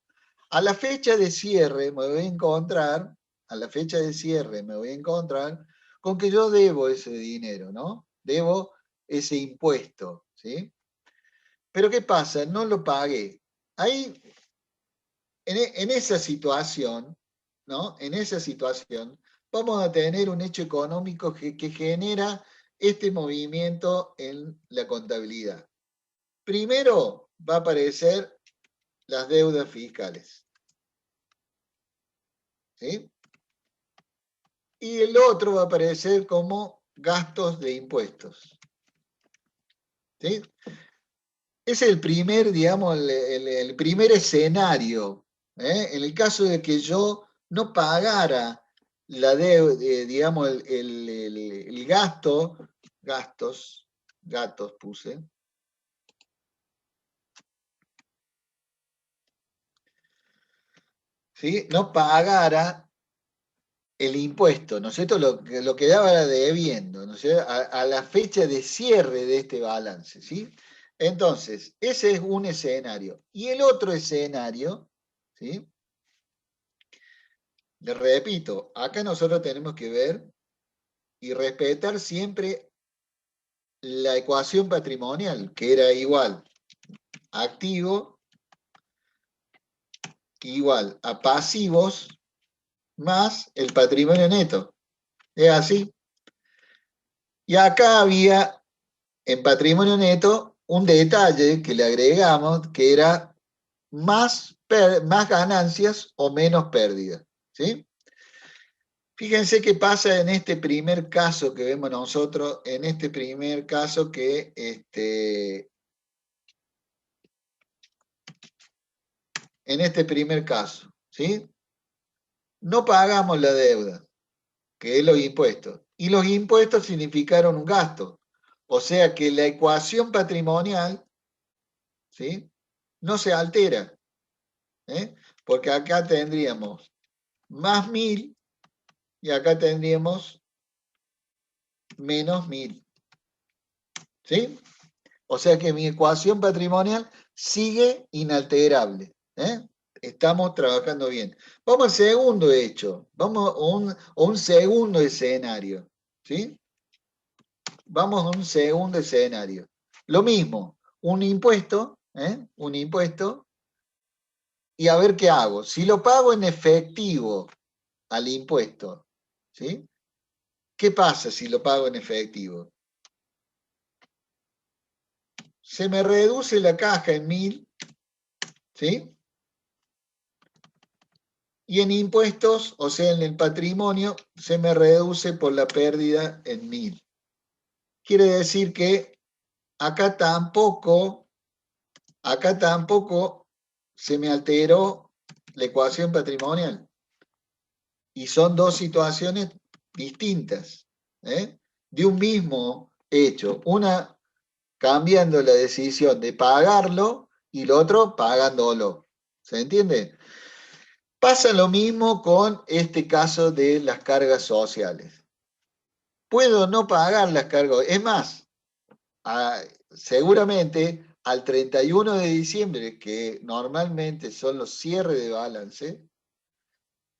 Speaker 1: A la fecha de cierre me voy a encontrar, con que yo debo ese dinero, ¿no? Debo ese impuesto, ¿sí? Pero ¿qué pasa? No lo pagué. Ahí, en esa situación, ¿no? En esa situación, vamos a tener un hecho económico que genera este movimiento en la contabilidad. Primero va a aparecer las deudas fiscales. ¿Sí? Y el otro va a aparecer como gastos de impuestos. ¿Sí? Es el primer, digamos, el primer escenario. En el caso de que yo no pagara la deuda, digamos, el gastos puse. ¿Sí? No pagara el impuesto, ¿no es cierto? Lo quedaba debiendo, ¿no es cierto? A la fecha de cierre de este balance, ¿sí? Entonces, ese es un escenario. Y el otro escenario, ¿sí? Le repito, acá nosotros tenemos que ver y respetar siempre la ecuación patrimonial, que era igual activo igual a pasivos más el patrimonio neto. ¿Es así? Y acá había en patrimonio neto un detalle que le agregamos, que era más ganancias o menos pérdidas. ¿Sí? Fíjense qué pasa en este primer caso que vemos nosotros, en este primer caso que en este primer caso, ¿sí? No pagamos la deuda, que es los impuestos, y los impuestos significaron un gasto, o sea que la ecuación patrimonial, ¿sí? No se altera, porque acá tendríamos más 1000 y acá tendríamos menos 1000, ¿sí? O sea que mi ecuación patrimonial sigue inalterable. Estamos trabajando bien. Vamos al segundo hecho, vamos a un segundo escenario, ¿sí? Vamos a un segundo escenario. Lo mismo, un impuesto, y a ver qué hago. Si lo pago en efectivo al impuesto, ¿sí? ¿Qué pasa si lo pago en efectivo? Se me reduce la caja en 1000, ¿sí? Y en impuestos, o sea, en el patrimonio, se me reduce por la pérdida en 1000. Quiere decir que acá tampoco se me alteró la ecuación patrimonial. Y son dos situaciones distintas, de un mismo hecho. Una cambiando la decisión de pagarlo y el otro pagándolo. ¿Se entiende? Pasa lo mismo con este caso de las cargas sociales. Puedo no pagar las cargas. Es más, seguramente al 31 de diciembre, que normalmente son los cierres de balance,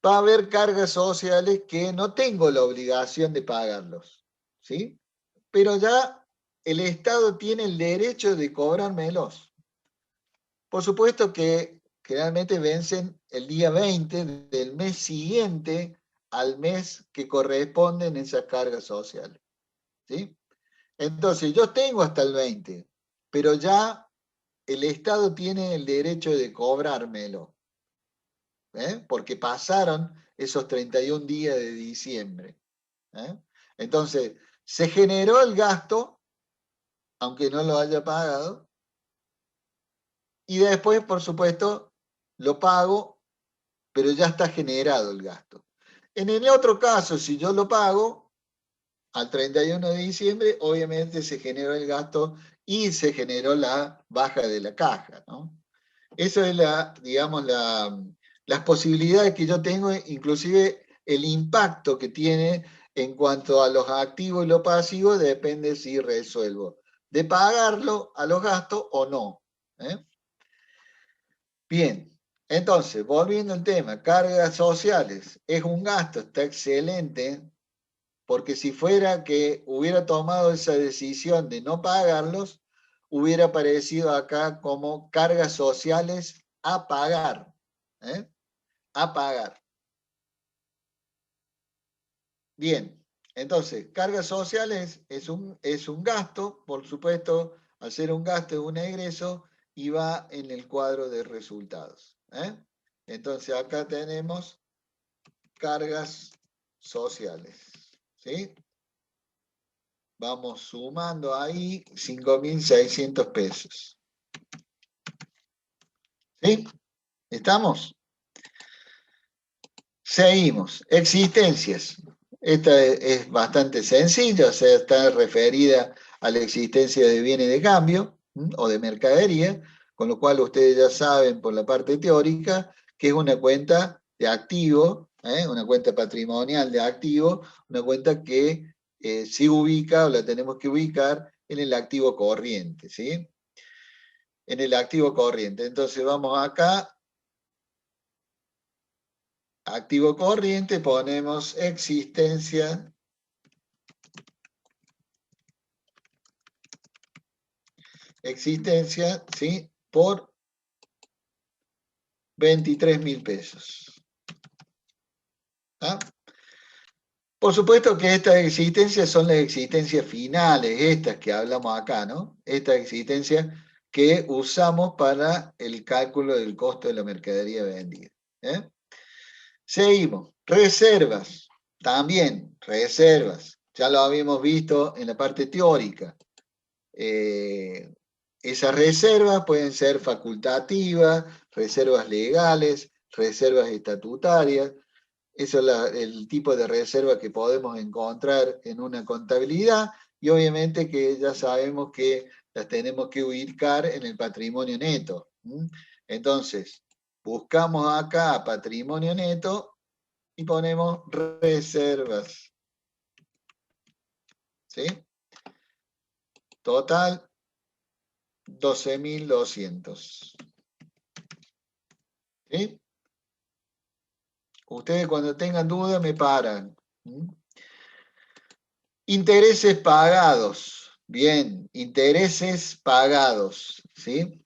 Speaker 1: va a haber cargas sociales que no tengo la obligación de pagarlos, ¿sí? Pero ya el Estado tiene el derecho de cobrármelos. Por supuesto que generalmente vencen el día 20 del mes siguiente al mes que corresponden esas cargas sociales, ¿sí? Entonces, yo tengo hasta el 20, pero ya el Estado tiene el derecho de cobrármelo, porque pasaron esos 31 días de diciembre. Entonces, se generó el gasto, aunque no lo haya pagado, y después, por supuesto, lo pago, pero ya está generado el gasto. En el otro caso, si yo lo pago, al 31 de diciembre, obviamente se generó el gasto y se generó la baja de la caja, ¿no? Eso es digamos, las posibilidades que yo tengo, inclusive el impacto que tiene en cuanto a los activos y los pasivos, depende si resuelvo de pagarlo a los gastos o no. Bien, entonces, volviendo al tema, cargas sociales, es un gasto, está excelente, porque si fuera que hubiera tomado esa decisión de no pagarlos, hubiera aparecido acá como cargas sociales a pagar. A pagar. Bien, entonces, cargas sociales es un gasto, por supuesto, al ser un gasto es un egreso y va en el cuadro de resultados. Entonces, acá tenemos cargas sociales. ¿Sí? Vamos sumando ahí 5.600 pesos. ¿Sí? ¿Estamos? Seguimos. Existencias. Esta es bastante sencilla, o sea, está referida a la existencia de bienes de cambio o de mercadería, con lo cual ustedes ya saben por la parte teórica que es una cuenta de activo, una cuenta patrimonial de activo, una cuenta que se ubica o la tenemos que ubicar en el activo corriente, ¿sí? En el activo corriente. Entonces vamos acá. Activo corriente, ponemos existencia ¿sí? Por 23.000 pesos. ¿Ah? Por supuesto que estas existencias son las existencias finales, estas que hablamos acá, ¿no? Estas existencias que usamos para el cálculo del costo de la mercadería vendida. Seguimos. Reservas. También, reservas. Ya lo habíamos visto en la parte teórica. Esas reservas pueden ser facultativas, reservas legales, reservas estatutarias. Eso es el tipo de reserva que podemos encontrar en una contabilidad y obviamente que ya sabemos que las tenemos que ubicar en el patrimonio neto. Entonces, buscamos acá patrimonio neto y ponemos reservas. ¿Sí? Total, 12.200. ¿Sí? Ustedes cuando tengan duda me paran. Intereses pagados. Bien, intereses pagados. ¿Sí?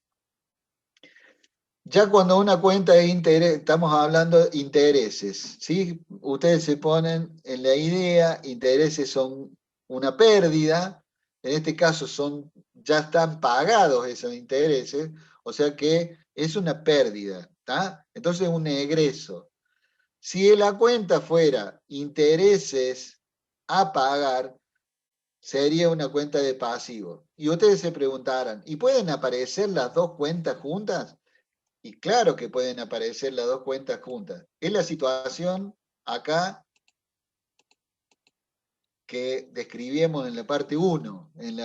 Speaker 1: Ya cuando una cuenta de interés, estamos hablando de intereses. ¿Sí? Ustedes se ponen en la idea, intereses son una pérdida. En este caso ya están pagados esos intereses, o sea que es una pérdida. ¿Tá? Entonces un egreso. Si la cuenta fuera intereses a pagar, sería una cuenta de pasivo. Y ustedes se preguntarán, ¿y pueden aparecer las dos cuentas juntas? Y claro que pueden aparecer las dos cuentas juntas. Es la situación acá que describimos en la parte 1, en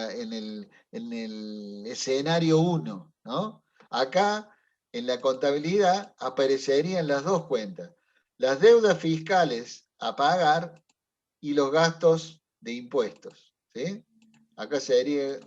Speaker 1: el escenario 1, ¿no? Acá, en la contabilidad, aparecerían las dos cuentas. Las deudas fiscales a pagar y los gastos de impuestos. ¿Sí? Acá sería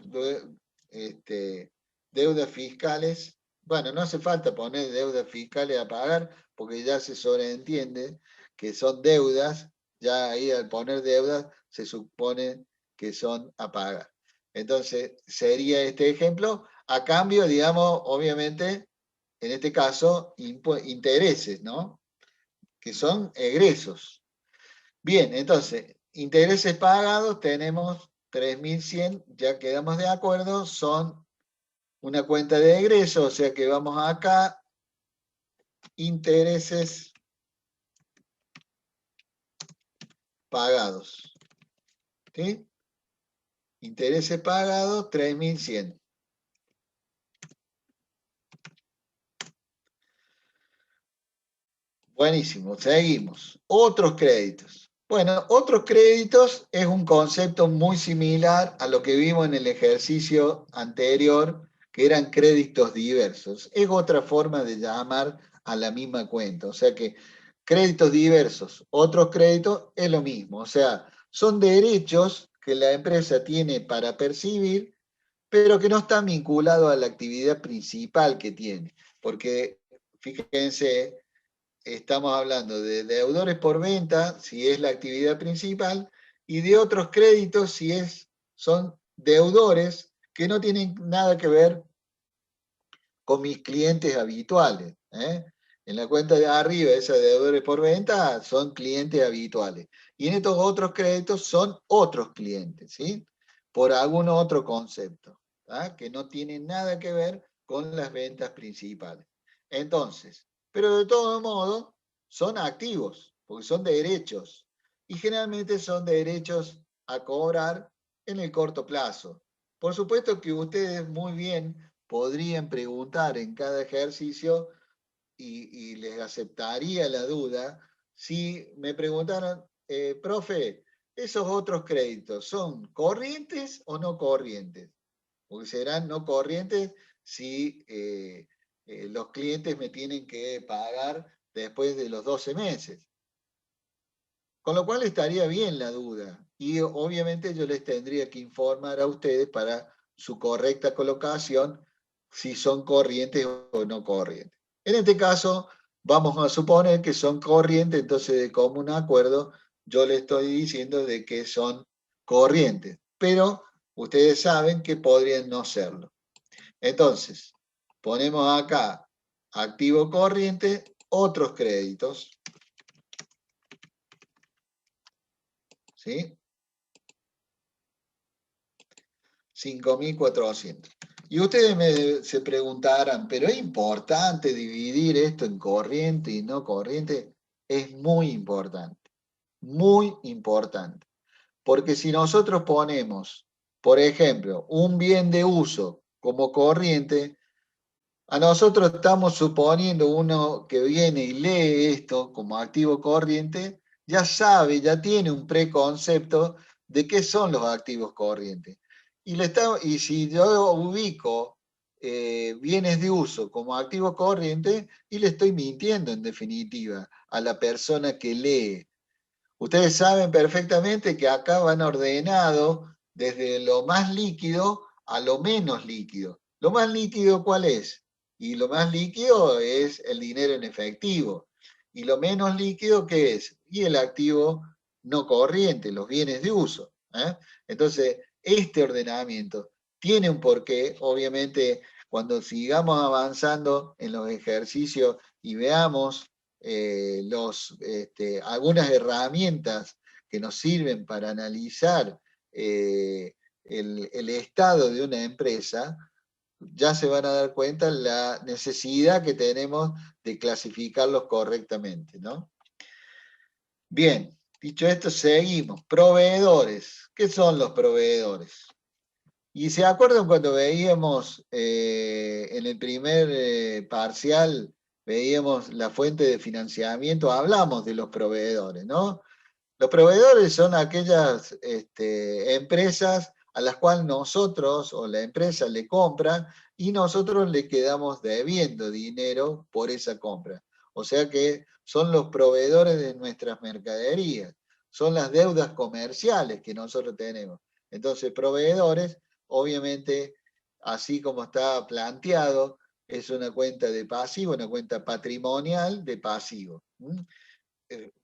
Speaker 1: deudas fiscales. Bueno, no hace falta poner deudas fiscales a pagar porque ya se sobreentiende que son deudas, ya ahí al poner deudas se supone que son a pagar. Entonces, sería este ejemplo, a cambio, digamos, obviamente, en este caso, intereses, ¿no? Que son egresos. Bien, entonces, intereses pagados tenemos 3.100, ya quedamos de acuerdo, son una cuenta de egreso, o sea que vamos acá, intereses pagados. ¿Sí? Intereses pagados, 3.100. Buenísimo, seguimos. Otros créditos. Bueno, otros créditos es un concepto muy similar a lo que vimos en el ejercicio anterior, que eran créditos diversos. Es otra forma de llamar a la misma cuenta. O sea que créditos diversos, otros créditos, es lo mismo. O sea, son derechos que la empresa tiene para percibir, pero que no están vinculados a la actividad principal que tiene. Porque, fíjense, estamos hablando de deudores por venta, si es la actividad principal, y de otros créditos, si son deudores que no tienen nada que ver con mis clientes habituales. En la cuenta de arriba, esos deudores por venta son clientes habituales. Y en estos otros créditos son otros clientes, ¿sí? Por algún otro concepto, que no tienen nada que ver con las ventas principales. Entonces, pero de todo modo, son activos, porque son derechos. Y generalmente son derechos a cobrar en el corto plazo. Por supuesto que ustedes muy bien podrían preguntar en cada ejercicio y les aceptaría la duda si me preguntaran, profe, ¿esos otros créditos son corrientes o no corrientes? Porque serán no corrientes si los clientes me tienen que pagar después de los 12 meses. Con lo cual estaría bien la duda. Y obviamente yo les tendría que informar a ustedes para su correcta colocación si son corrientes o no corrientes. En este caso, vamos a suponer que son corrientes, entonces de común acuerdo yo les estoy diciendo de que son corrientes, pero ustedes saben que podrían no serlo. Entonces, ponemos acá activo corriente, otros créditos. ¿Sí? 5.400. Y ustedes se preguntarán, ¿pero es importante dividir esto en corriente y no corriente? Es muy importante, muy importante. Porque si nosotros ponemos, por ejemplo, un bien de uso como corriente, a nosotros estamos suponiendo uno que viene y lee esto como activo corriente, ya sabe, ya tiene un preconcepto de qué son los activos corrientes. Y si yo ubico bienes de uso como activo corriente, y le estoy mintiendo en definitiva a la persona que lee. Ustedes saben perfectamente que acá van ordenados desde lo más líquido a lo menos líquido. ¿Lo más líquido cuál es? Y lo más líquido es el dinero en efectivo. ¿Y lo menos líquido qué es? Y el activo no corriente, los bienes de uso. Entonces, este ordenamiento tiene un porqué. Obviamente, cuando sigamos avanzando en los ejercicios y veamos algunas herramientas que nos sirven para analizar el estado de una empresa, ya se van a dar cuenta la necesidad que tenemos de clasificarlos correctamente, ¿no? Bien, dicho esto, seguimos. Proveedores. ¿Qué son los proveedores? Y se acuerdan cuando veíamos en el primer parcial, veíamos la fuente de financiamiento, hablamos de los proveedores, ¿no? Los proveedores son aquellas empresas a las cuales nosotros o la empresa le compra y nosotros le quedamos debiendo dinero por esa compra. O sea que son los proveedores de nuestras mercaderías, son las deudas comerciales que nosotros tenemos. Entonces, proveedores, obviamente, así como está planteado, es una cuenta de pasivo, una cuenta patrimonial de pasivo.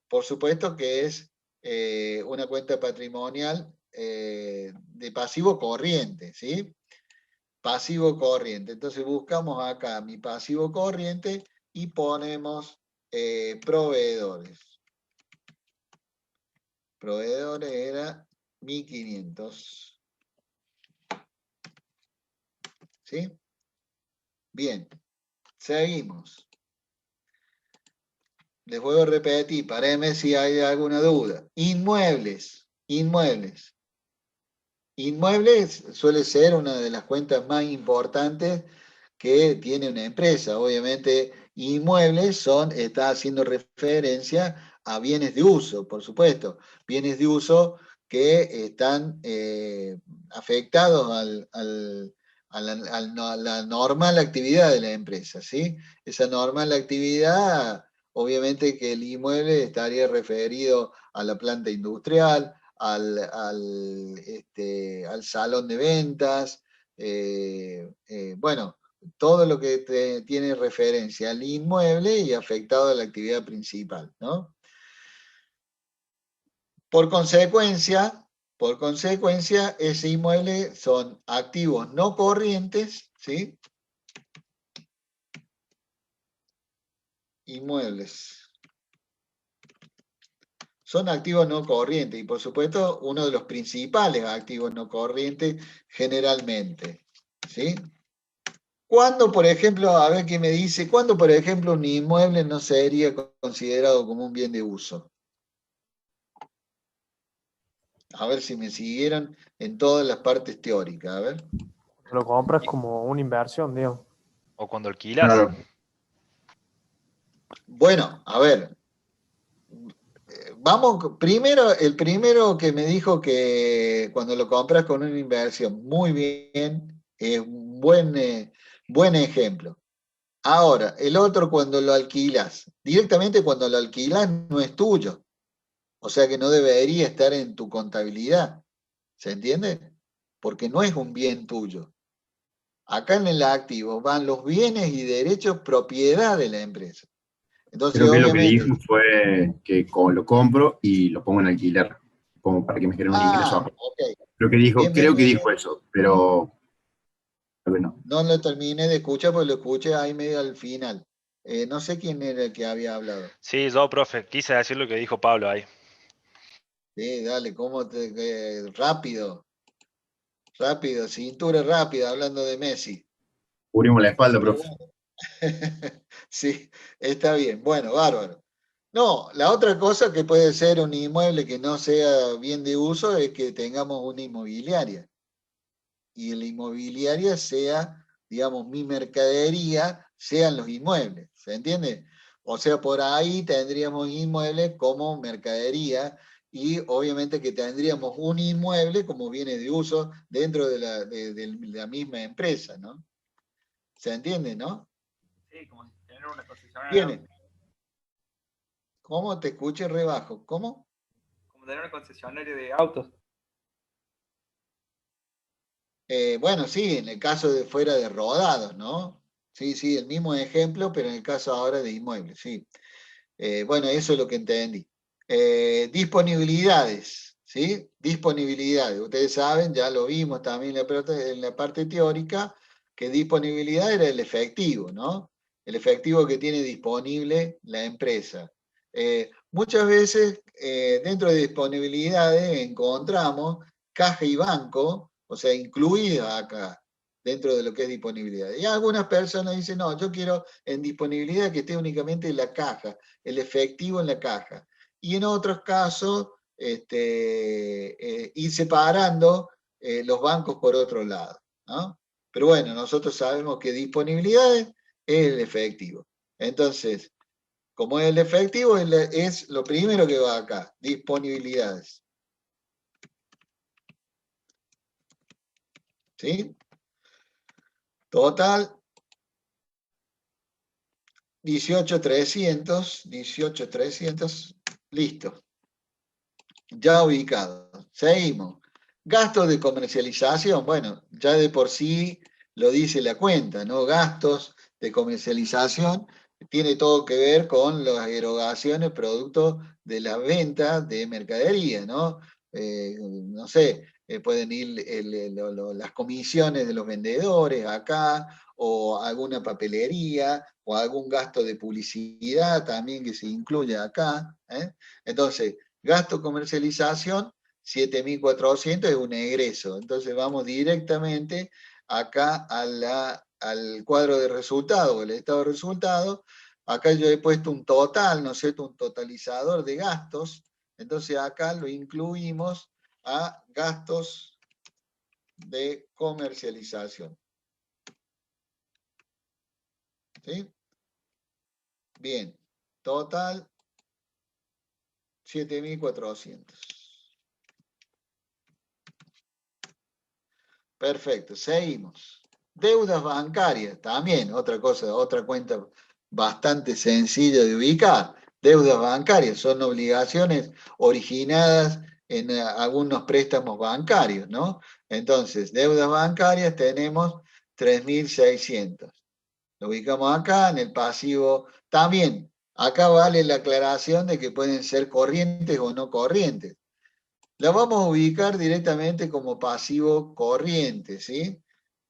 Speaker 1: Por supuesto que es una cuenta patrimonial de pasivo corriente, ¿sí? Pasivo corriente. Entonces buscamos acá mi pasivo corriente y ponemos proveedores. Proveedores era 1.500. ¿Sí? Bien, seguimos. Les voy a repetir, paréme si hay alguna duda. Inmuebles, inmuebles. Inmuebles suele ser una de las cuentas más importantes que tiene una empresa. Obviamente, inmuebles está haciendo referencia a bienes de uso, por supuesto, bienes de uso que están afectados a la normal actividad de la empresa, ¿sí? Esa normal actividad, obviamente que el inmueble estaría referido a la planta industrial, al salón de ventas, bueno, todo lo que tiene referencia al inmueble y afectado a la actividad principal, ¿no? Por consecuencia, ese inmueble son activos no corrientes, ¿sí? Inmuebles. Son activos no corrientes y por supuesto uno de los principales activos no corrientes generalmente, ¿sí? ¿Cuándo, por ejemplo, a ver qué me dice, cuándo, por ejemplo, un inmueble no sería considerado como un bien de uso? A ver si me siguieron en todas las partes teóricas, a ver.
Speaker 10: Lo compras como una inversión, digamos.
Speaker 8: O cuando alquilas.
Speaker 3: Claro.
Speaker 1: Bueno, a ver. Vamos, primero, el primero que me dijo que cuando lo compras con una inversión, muy bien, es un buen ejemplo. Ahora, el otro cuando lo alquilas, directamente cuando lo alquilas no es tuyo. O sea que no debería estar en tu contabilidad. ¿Se entiende? Porque no es un bien tuyo. Acá en el activo van los bienes y derechos propiedad de la empresa. Entonces,
Speaker 3: Creo que lo que
Speaker 1: obviamente...
Speaker 3: dijo fue que lo compro y lo pongo en alquiler, como para que me genere un ingreso.
Speaker 1: Ok.
Speaker 3: Creo que dijo eso, pero creo que no.
Speaker 1: No lo terminé de escuchar porque lo escuché ahí medio al final. No sé quién era el que había hablado.
Speaker 8: Sí, yo, profe, quise decir lo que dijo Pablo ahí.
Speaker 1: Sí, dale, rápido, cintura rápida, hablando de Messi.
Speaker 3: Cubrimos la espalda,
Speaker 1: Pero
Speaker 3: profe.
Speaker 1: bueno. Sí, está bien. Bueno, bárbaro. No, la otra cosa que puede ser un inmueble que no sea bien de uso es que tengamos una inmobiliaria. Y la inmobiliaria sea, digamos, mi mercadería, sean los inmuebles. ¿Se entiende? O sea, por ahí tendríamos inmuebles como mercadería y obviamente que tendríamos un inmueble como bienes de uso dentro de la misma empresa, ¿no? ¿Se entiende, no?
Speaker 11: Sí, como si tener una concesionaria.
Speaker 1: Viene. ¿Cómo? Te escuché re bajo. ¿Cómo?
Speaker 11: Como tener una concesionaria de autos.
Speaker 1: Bueno, sí, en el caso de fuera de rodados, ¿no? Sí, sí, el mismo ejemplo, pero en el caso ahora de inmuebles, sí. Bueno, eso es lo que entendí. Disponibilidades, ¿sí? Disponibilidades. Ustedes saben, ya lo vimos también en la parte teórica, que disponibilidad era el efectivo, ¿no? El efectivo que tiene disponible la empresa. Muchas veces dentro de disponibilidades encontramos caja y banco, o sea, incluida acá dentro de lo que es disponibilidad. Y algunas personas dicen, no, yo quiero en disponibilidad que esté únicamente en la caja, el efectivo en la caja. Y en otros casos, ir separando los bancos por otro lado, ¿no? Pero bueno, nosotros sabemos que disponibilidad es el efectivo. Entonces, como es el efectivo, es lo primero que va acá, disponibilidades. ¿Sí? Total, 18.300, listo. Ya ubicado. Seguimos. Gastos de comercialización, bueno, ya de por sí lo dice la cuenta, ¿no? Gastos de comercialización tiene todo que ver con las erogaciones producto de la venta de mercadería, ¿no? No sé, pueden ir las comisiones de los vendedores acá, o alguna papelería, o algún gasto de publicidad también que se incluye acá. Entonces, gasto comercialización, 7.400 es un egreso. Entonces vamos directamente acá al cuadro de resultados, el estado de resultados. Acá yo he puesto un total, ¿no es cierto? Un totalizador de gastos. Entonces acá lo incluimos a gastos de comercialización. ¿Sí? Bien. Total 7.400. Perfecto, seguimos. Deudas bancarias, también otra cosa, otra cuenta bastante sencilla de ubicar. Deudas bancarias son obligaciones originadas en algunos préstamos bancarios, ¿no? Entonces, deudas bancarias tenemos 3.600. Lo ubicamos acá en el pasivo. También, acá vale la aclaración de que pueden ser corrientes o no corrientes. La vamos a ubicar directamente como pasivo corriente, ¿sí?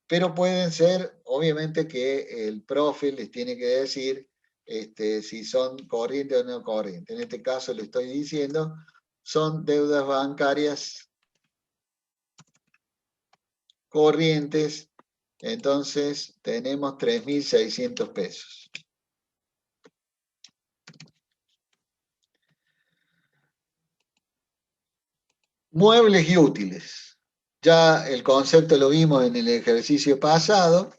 Speaker 1: Pero pueden ser, obviamente que el profe les tiene que decir si son corrientes o no corrientes. En este caso le estoy diciendo, son deudas bancarias corrientes, entonces tenemos 3.600 pesos. Muebles y útiles. Ya el concepto lo vimos en el ejercicio pasado.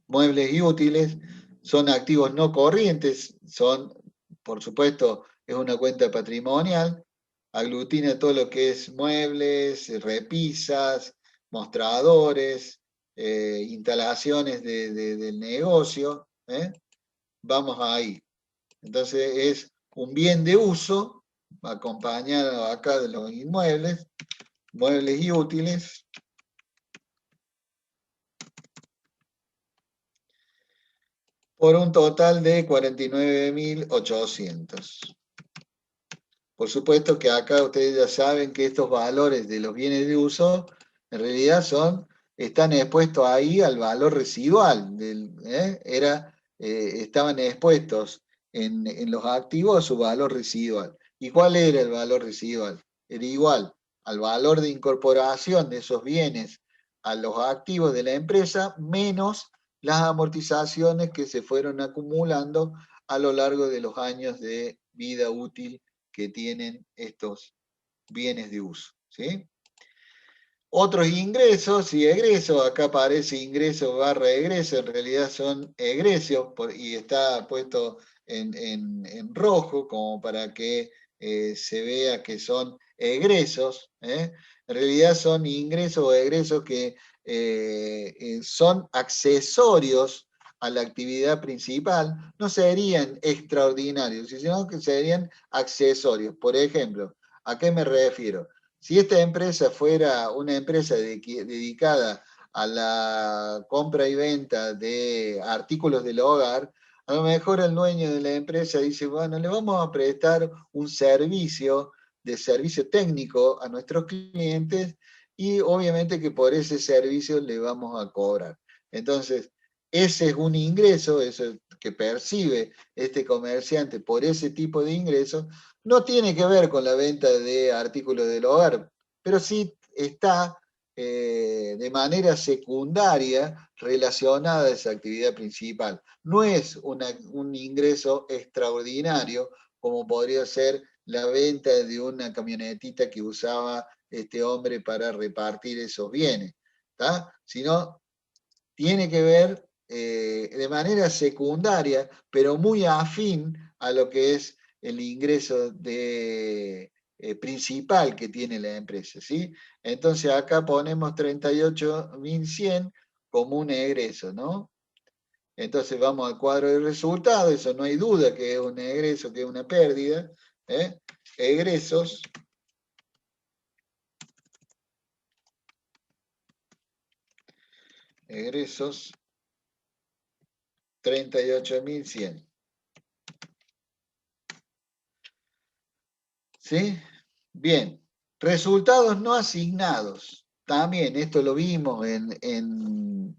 Speaker 1: Muebles y útiles son activos no corrientes, son, por supuesto, es una cuenta patrimonial, aglutina todo lo que es muebles, repisas, mostradores, instalaciones del negocio. Vamos ahí. Entonces es un bien de uso, acompañado acá de los inmuebles, muebles y útiles. Por un total de 49.800. Por supuesto que acá ustedes ya saben que estos valores de los bienes de uso en realidad están expuestos ahí al valor residual. Estaban expuestos en los activos a su valor residual. ¿Y cuál era el valor residual? Era igual al valor de incorporación de esos bienes a los activos de la empresa menos las amortizaciones que se fueron acumulando a lo largo de los años de vida útil que tienen estos bienes de uso, ¿sí? Otros ingresos y egresos, acá aparece ingreso barra egreso, en realidad son egresos y está puesto en rojo como para que se vea que son egresos. En realidad son ingresos o egresos que son accesorios a la actividad principal, no serían extraordinarios, sino que serían accesorios. Por ejemplo, ¿a qué me refiero? Si esta empresa fuera una empresa dedicada a la compra y venta de artículos del hogar, a lo mejor el dueño de la empresa dice, bueno, le vamos a prestar un servicio técnico a nuestros clientes y obviamente que por ese servicio le vamos a cobrar. Entonces, ese es un ingreso, eso que percibe este comerciante por ese tipo de ingresos, no tiene que ver con la venta de artículos del hogar, pero sí está de manera secundaria relacionada a esa actividad principal. No es un ingreso extraordinario como podría ser la venta de una camionetita que usaba este hombre para repartir esos bienes, ¿tá? Sino tiene que ver de manera secundaria, pero muy afín a lo que es el ingreso principal que tiene la empresa, ¿sí? Entonces acá ponemos 38.100 como un egreso, ¿no? Entonces vamos al cuadro de resultados, eso no hay duda que es un egreso, que es una pérdida. Egresos. Egresos, 38.100. ¿Sí? Bien. Resultados no asignados. También esto lo vimos en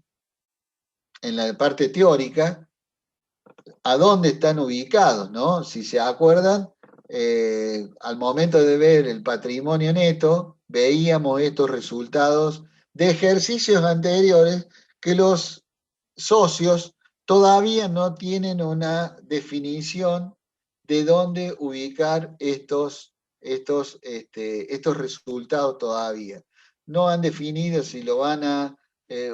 Speaker 1: la parte teórica. ¿A dónde están ubicados? ¿No? Si se acuerdan, al momento de ver el patrimonio neto, veíamos estos resultados de ejercicios anteriores que los socios todavía no tienen una definición de dónde ubicar estos resultados todavía. No han definido si lo van a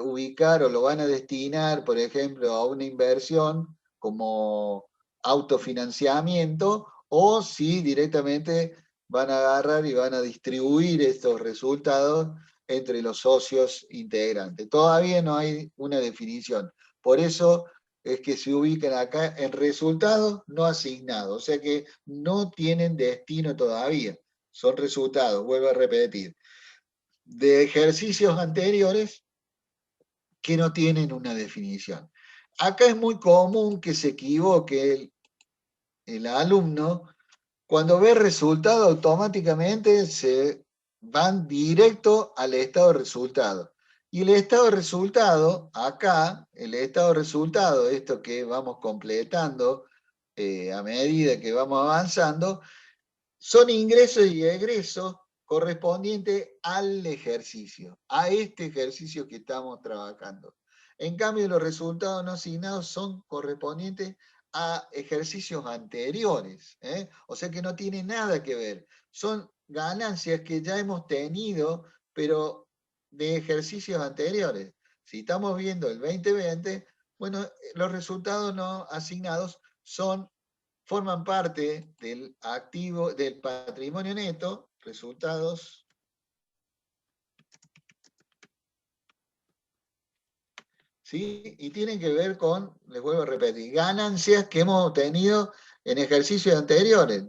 Speaker 1: ubicar o lo van a destinar, por ejemplo, a una inversión como autofinanciamiento o si directamente van a agarrar y van a distribuir estos resultados entre los socios integrantes. Todavía no hay una definición. Por eso es que se ubican acá en resultados no asignados, o sea que no tienen destino todavía. Son resultados, vuelvo a repetir, de ejercicios anteriores que no tienen una definición. Acá es muy común que se equivoque el alumno. Cuando ve resultado, automáticamente se van directo al estado de resultado. Y el estado de resultado, acá, el estado de resultado, esto que vamos completando a medida que vamos avanzando, son ingresos y egresos correspondientes al ejercicio, a este ejercicio que estamos trabajando. En cambio, los resultados no asignados son correspondientes a ejercicios anteriores, ¿eh? O sea que no tiene nada que ver. Son ganancias que ya hemos tenido, pero de ejercicios anteriores. Si estamos viendo el 2020, bueno, los resultados no asignados forman parte del activo, del patrimonio neto, resultados ¿sí? Y tienen que ver con, les vuelvo a repetir, ganancias que hemos obtenido en ejercicios anteriores,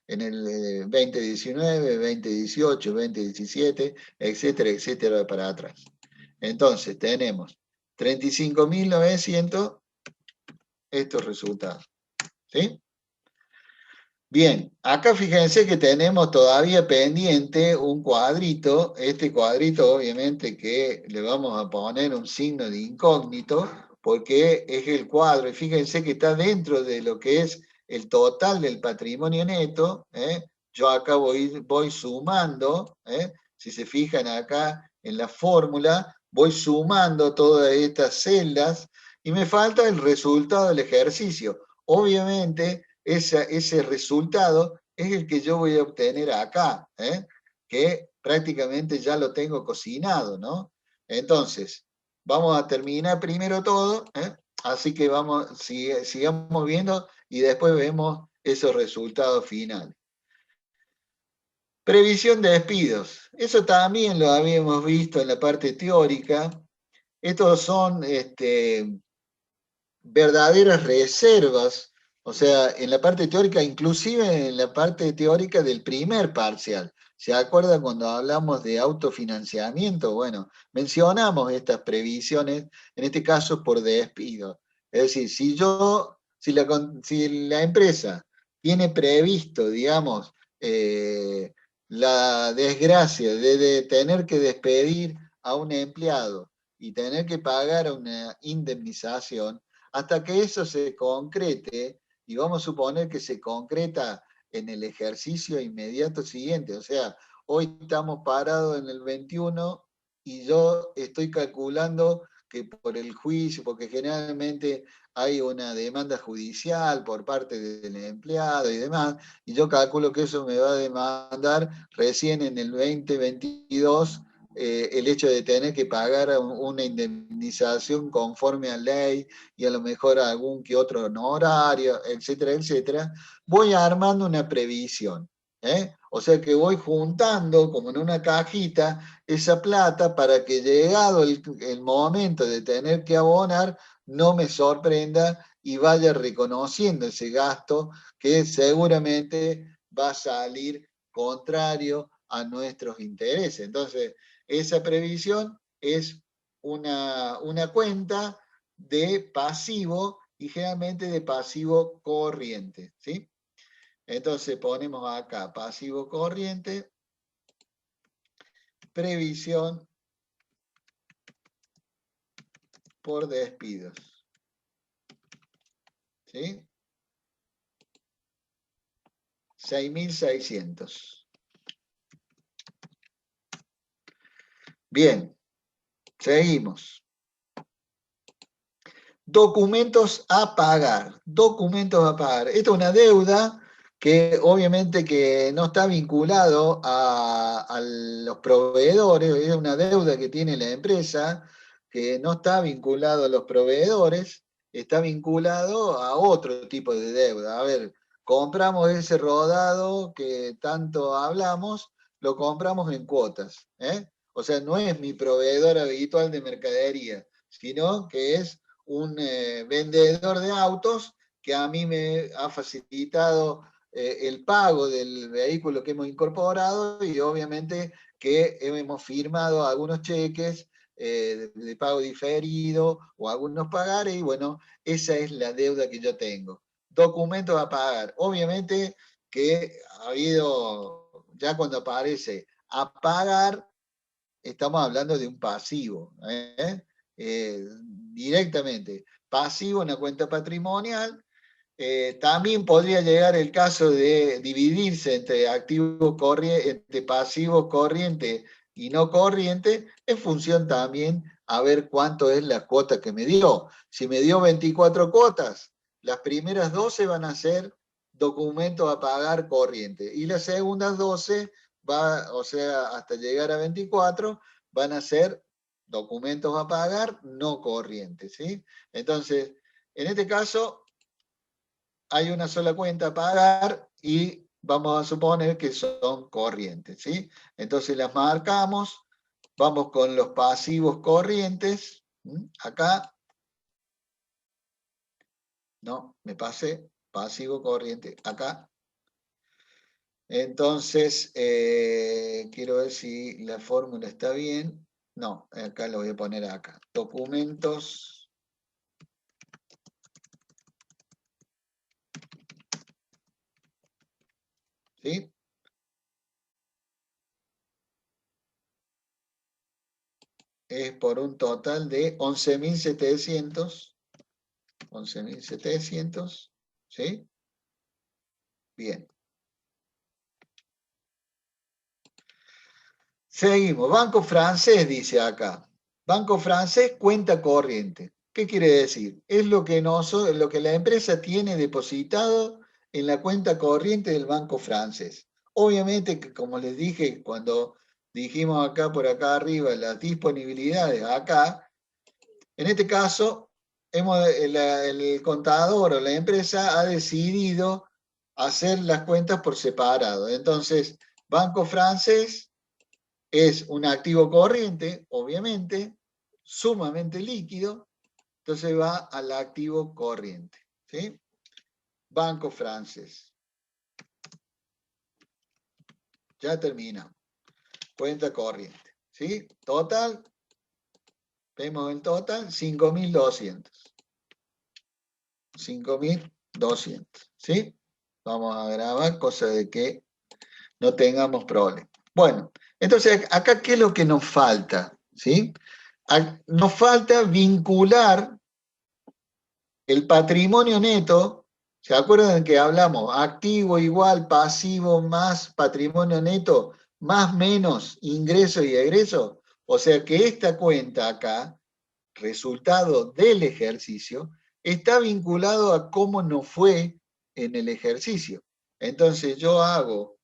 Speaker 1: en el 2019, 2018, 2017, etcétera, etcétera, para atrás. Entonces, tenemos 35.900 estos resultados. ¿Sí? Bien, acá fíjense que tenemos todavía pendiente un cuadrito. Este cuadrito obviamente que le vamos a poner un signo de incógnito porque es el cuadro, y fíjense que está dentro de lo que es el total del patrimonio neto. Yo acá voy sumando, si se fijan acá en la fórmula, voy sumando todas estas celdas y me falta el resultado del ejercicio. Obviamente, ese resultado es el que yo voy a obtener acá, que prácticamente ya lo tengo cocinado, ¿no? Entonces, vamos a terminar primero todo, así que sigamos viendo y después vemos esos resultados finales. Previsión de despidos. Eso también lo habíamos visto en la parte teórica. Estos son verdaderas reservas. O sea, en la parte teórica, inclusive en la parte teórica del primer parcial. ¿Se acuerdan cuando hablamos de autofinanciamiento? Bueno, mencionamos estas previsiones, en este caso por despido. Es decir, si la empresa tiene previsto, digamos, la desgracia de tener que despedir a un empleado y tener que pagar una indemnización, hasta que eso se concrete, y vamos a suponer que se concreta en el ejercicio inmediato siguiente, o sea, hoy estamos parados en el 21 y yo estoy calculando que por el juicio, porque generalmente hay una demanda judicial por parte del empleado y demás, y yo calculo que eso me va a demandar recién en el 2022 el hecho de tener que pagar una indemnización conforme a ley y a lo mejor algún que otro honorario, etcétera, etcétera, voy armando una previsión. O sea que voy juntando como en una cajita esa plata para que llegado el momento de tener que abonar, no me sorprenda y vaya reconociendo ese gasto que seguramente va a salir contrario a nuestros intereses. Entonces, esa previsión es una cuenta de pasivo y generalmente de pasivo corriente, ¿sí? Entonces ponemos acá pasivo corriente, previsión por despidos, ¿sí? 6.600. Bien, seguimos. Documentos a pagar. Documentos a pagar. Esta es una deuda que obviamente que no está vinculado a los proveedores, es una deuda que tiene la empresa, que no está vinculado a los proveedores, está vinculado a otro tipo de deuda. A ver, compramos ese rodado que tanto hablamos, lo compramos en cuotas. O sea, no es mi proveedor habitual de mercadería, sino que es un vendedor de autos que a mí me ha facilitado el pago del vehículo que hemos incorporado y obviamente que hemos firmado algunos cheques de pago diferido o algunos pagares y bueno, esa es la deuda que yo tengo. Documentos a pagar. Obviamente que ha habido, ya cuando aparece a pagar, estamos hablando de un pasivo, directamente. Pasivo en la cuenta patrimonial. También podría llegar el caso de dividirse entre activos corriente, entre pasivos corriente y no corriente, en función también a ver cuánto es la cuota que me dio. Si me dio 24 cuotas, las primeras 12 van a ser documentos a pagar corriente y las segundas 12, o sea, hasta llegar a 24, van a ser documentos a pagar no corrientes, ¿sí? Entonces, en este caso, hay una sola cuenta a pagar y vamos a suponer que son corrientes, ¿sí? Entonces las marcamos, vamos con los pasivos corrientes, acá, no, me pasé, pasivo corriente, acá. Entonces, quiero ver si la fórmula está bien. No, acá lo voy a poner acá. Documentos. ¿Sí? Es por un total de 11.700. 11.700. ¿Sí? Bien. Seguimos. Banco francés, dice acá. Banco francés, cuenta corriente. ¿Qué quiere decir? Es lo que la empresa tiene depositado en la cuenta corriente del banco francés. Obviamente, que como les dije cuando dijimos acá por acá arriba las disponibilidades acá, en este caso el contador o la empresa ha decidido hacer las cuentas por separado. Entonces, banco francés es un activo corriente, obviamente, sumamente líquido, entonces va al activo corriente. ¿Sí? Banco francés. Ya terminamos. Cuenta corriente. ¿Sí? Total. Vemos el total, 5.200. 5.200. ¿Sí? Vamos a grabar, cosa de que no tengamos problemas. Bueno, entonces acá, ¿qué es lo que nos falta? ¿Sí? Nos falta vincular el patrimonio neto. ¿Se acuerdan que hablamos? Activo igual pasivo más patrimonio neto más menos ingreso y egreso. O sea que esta cuenta acá, resultado del ejercicio, está vinculado a cómo nos fue en el ejercicio. Entonces yo hago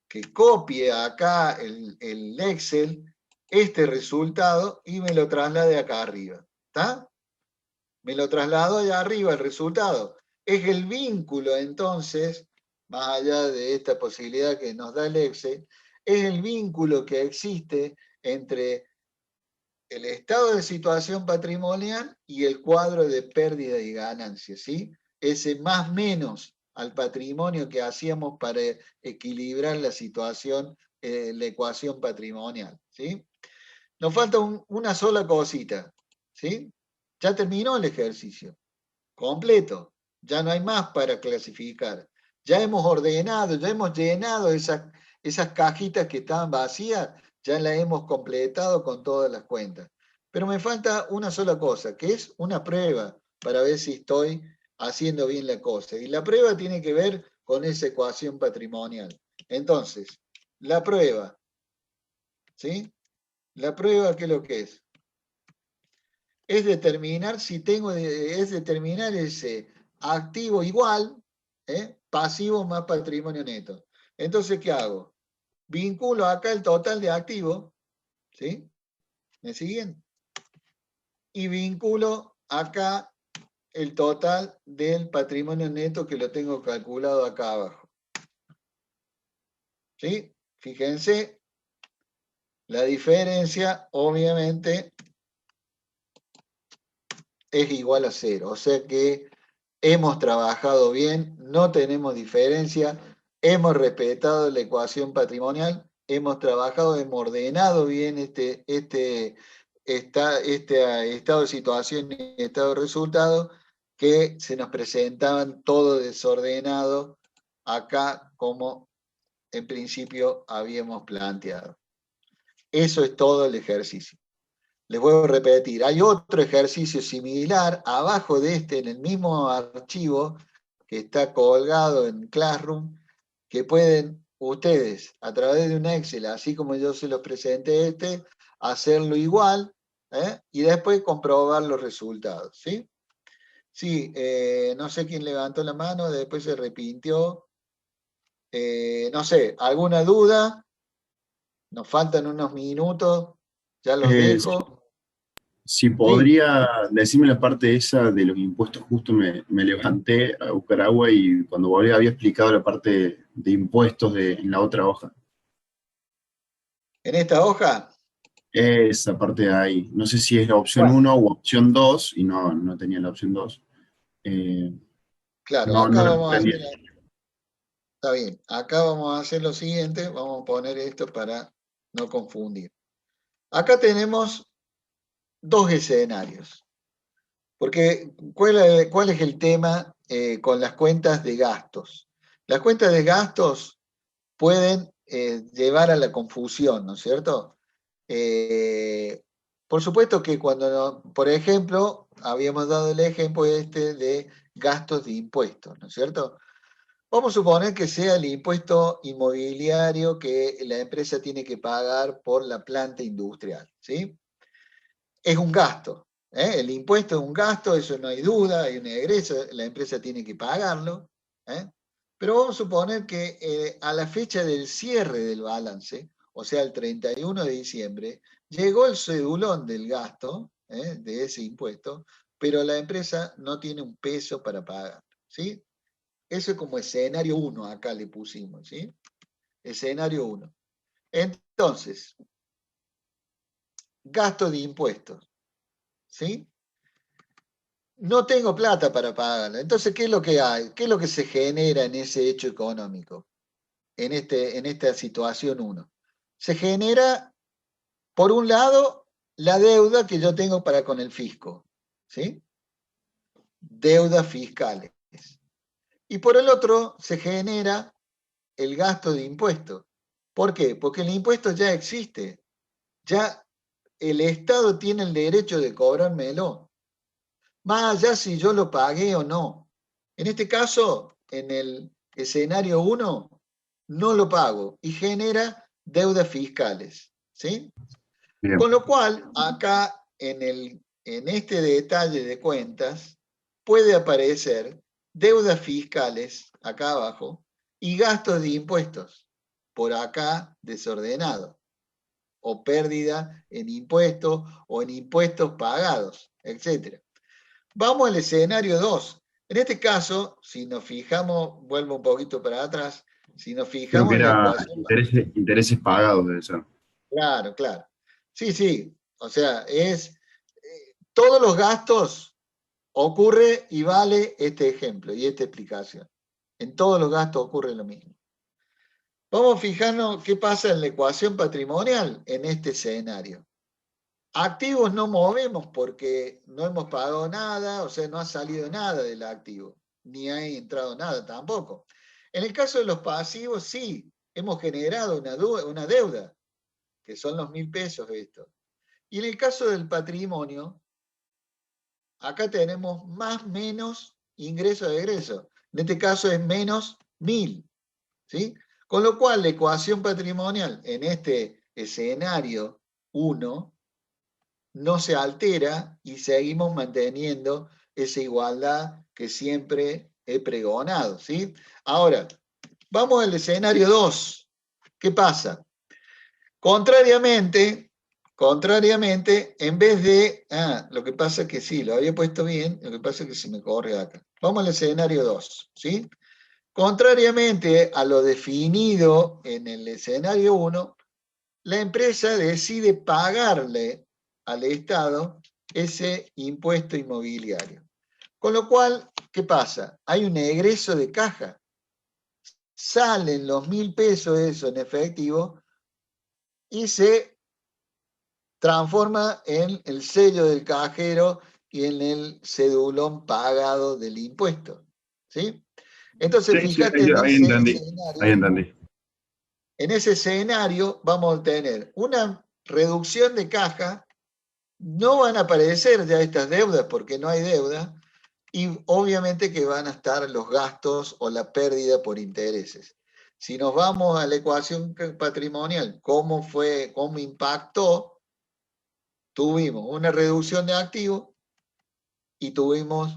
Speaker 1: que copie acá el Excel este resultado y me lo traslade acá arriba. ¿Está? Me lo traslado allá arriba el resultado. Es el vínculo entonces, más allá de esta posibilidad que nos da el Excel, es el vínculo que existe entre el estado de situación patrimonial y el cuadro de pérdida y ganancia, ¿sí? Ese más menos al patrimonio que hacíamos para equilibrar la situación, la ecuación patrimonial, ¿sí? Nos falta una sola cosita, ¿sí? Ya terminó el ejercicio, completo, ya no hay más para clasificar. Ya hemos ordenado, ya hemos llenado esas cajitas que estaban vacías, ya las hemos completado con todas las cuentas. Pero me falta una sola cosa, que es una prueba para ver si estoy haciendo bien la cosa. Y la prueba tiene que ver con esa ecuación patrimonial. Entonces, la prueba, ¿sí? La prueba, ¿qué es lo que es? Es determinar si tengo, es determinar ese activo igual, pasivo más patrimonio neto. Entonces, ¿qué hago? Vinculo acá el total de activos, ¿sí? ¿Me siguen? Y vinculo acá el total del patrimonio neto que lo tengo calculado acá abajo. ¿Sí? Fíjense, la diferencia obviamente es igual a 0. O sea que hemos trabajado bien, no tenemos diferencia, hemos respetado la ecuación patrimonial, hemos trabajado, hemos ordenado bien este estado de situación y estado de resultado, que se nos presentaban todo desordenado acá como en principio habíamos planteado. Eso es todo el ejercicio. Les vuelvo a repetir, hay otro ejercicio similar abajo de este, en el mismo archivo que está colgado en Classroom, que pueden ustedes, a través de un Excel, así como yo se los presenté hacerlo igual, y después comprobar los resultados, ¿sí? Sí, no sé quién levantó la mano, después se arrepintió. No sé, ¿alguna duda? Nos faltan unos minutos, ya los dejo.
Speaker 3: Si podría decirme la parte esa de los impuestos, justo me levanté a buscar agua y cuando volví había explicado la parte de impuestos en la otra hoja.
Speaker 1: ¿En esta hoja?
Speaker 3: Esa parte de ahí. No sé si es la opción 1 u opción 2, y no tenía la opción 2.
Speaker 1: Claro, acá vamos a hacer... Está bien, acá vamos a hacer lo siguiente, vamos a poner esto para no confundir. Acá tenemos dos escenarios. Porque, ¿cuál es el tema con las cuentas de gastos? Las cuentas de gastos pueden llevar a la confusión, ¿no es cierto? Por supuesto que cuando, por ejemplo, habíamos dado el ejemplo de gastos de impuestos, ¿no es cierto? Vamos a suponer que sea el impuesto inmobiliario que la empresa tiene que pagar por la planta industrial, ¿sí? Es un gasto. El impuesto es un gasto, eso no hay duda, hay un egreso, la empresa tiene que pagarlo. Pero vamos a suponer que a la fecha del cierre del balance, o sea, el 31 de diciembre, llegó el cedulón del gasto, de ese impuesto, pero la empresa no tiene un peso para pagar, ¿sí? Eso es como escenario 1, acá le pusimos, ¿sí? Escenario 1. Entonces, gasto de impuestos, ¿sí? No tengo plata para pagarlo. Entonces, ¿qué es lo que hay? ¿Qué es lo que se genera en ese hecho económico? En esta situación 1. Se genera, por un lado, la deuda que yo tengo para con el fisco, ¿sí? Deudas fiscales. Y por el otro, se genera el gasto de impuestos. ¿Por qué? Porque el impuesto ya existe. Ya el Estado tiene el derecho de cobrármelo. Más allá si yo lo pagué o no. En este caso, en el escenario 1, no lo pago y genera deudas fiscales, ¿sí? Bien. Con lo cual, acá en este detalle de cuentas, puede aparecer deudas fiscales, acá abajo, y gastos de impuestos, por acá desordenado, o pérdida en impuestos, o en impuestos pagados, etc. Vamos al escenario 2. En este caso, si nos fijamos, vuelvo un poquito para atrás, si nos fijamos...
Speaker 3: Creo que era intereses pagados de eso.
Speaker 1: Claro, claro. Sí, o sea, todos los gastos ocurre y vale este ejemplo y esta explicación. En todos los gastos ocurre lo mismo. Vamos a fijarnos qué pasa en la ecuación patrimonial en este escenario. Activos no movemos porque no hemos pagado nada, o sea, no ha salido nada del activo, ni ha entrado nada tampoco. En el caso de los pasivos, sí, hemos generado una deuda, que son los 1.000 pesos estos. Y en el caso del patrimonio, acá tenemos más menos ingreso de egreso. En este caso es menos 1.000, ¿sí? Con lo cual la ecuación patrimonial en este escenario 1 no se altera y seguimos manteniendo esa igualdad que siempre he pregonado, ¿sí? Ahora, vamos al escenario 2. ¿Qué pasa? Contrariamente Contrariamente, en vez de, lo que pasa es que sí, lo había puesto bien, lo que pasa es que se me corre acá. Vamos al escenario 2, ¿sí? Contrariamente a lo definido en el escenario 1, la empresa decide pagarle al Estado ese impuesto inmobiliario. Con lo cual, ¿qué pasa? Hay un egreso de caja. Salen los 1.000 pesos eso en efectivo y se transforma en el sello del cajero y en el cedulón pagado del impuesto. ¿Sí? Entonces,
Speaker 3: Sí,
Speaker 1: fíjate en
Speaker 3: ahí
Speaker 1: ese
Speaker 3: entendí.
Speaker 1: escenario.
Speaker 3: Ahí entendí.
Speaker 1: En ese escenario vamos a tener una reducción de caja, no van a aparecer ya estas deudas porque no hay deuda, y obviamente que van a estar los gastos o la pérdida por intereses. Si nos vamos a la ecuación patrimonial, ¿cómo impactó? Tuvimos una reducción de activos y tuvimos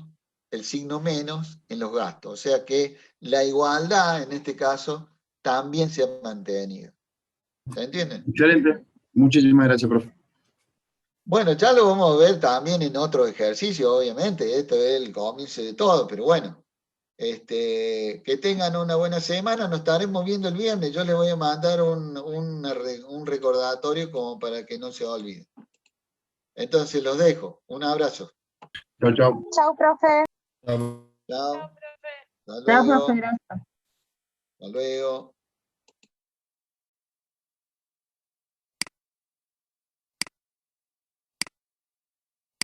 Speaker 1: el signo menos en los gastos. O sea que la igualdad, en este caso, también se ha mantenido. ¿Se entienden?
Speaker 3: Excelente. Muchísimas gracias, profe.
Speaker 1: Bueno, ya lo vamos a ver también en otro ejercicio, obviamente. Esto es el comienzo de todo, pero bueno. Que tengan una buena semana. Nos estaremos viendo el viernes. Yo les voy a mandar un recordatorio como para que no se olviden. Entonces los dejo. Un abrazo.
Speaker 3: Chao, chao.
Speaker 7: Chao, profe.
Speaker 1: Chao.
Speaker 2: Chao, profe.
Speaker 1: Hasta
Speaker 7: Chao,
Speaker 1: luego.
Speaker 7: profe, gracias.
Speaker 1: Hasta luego.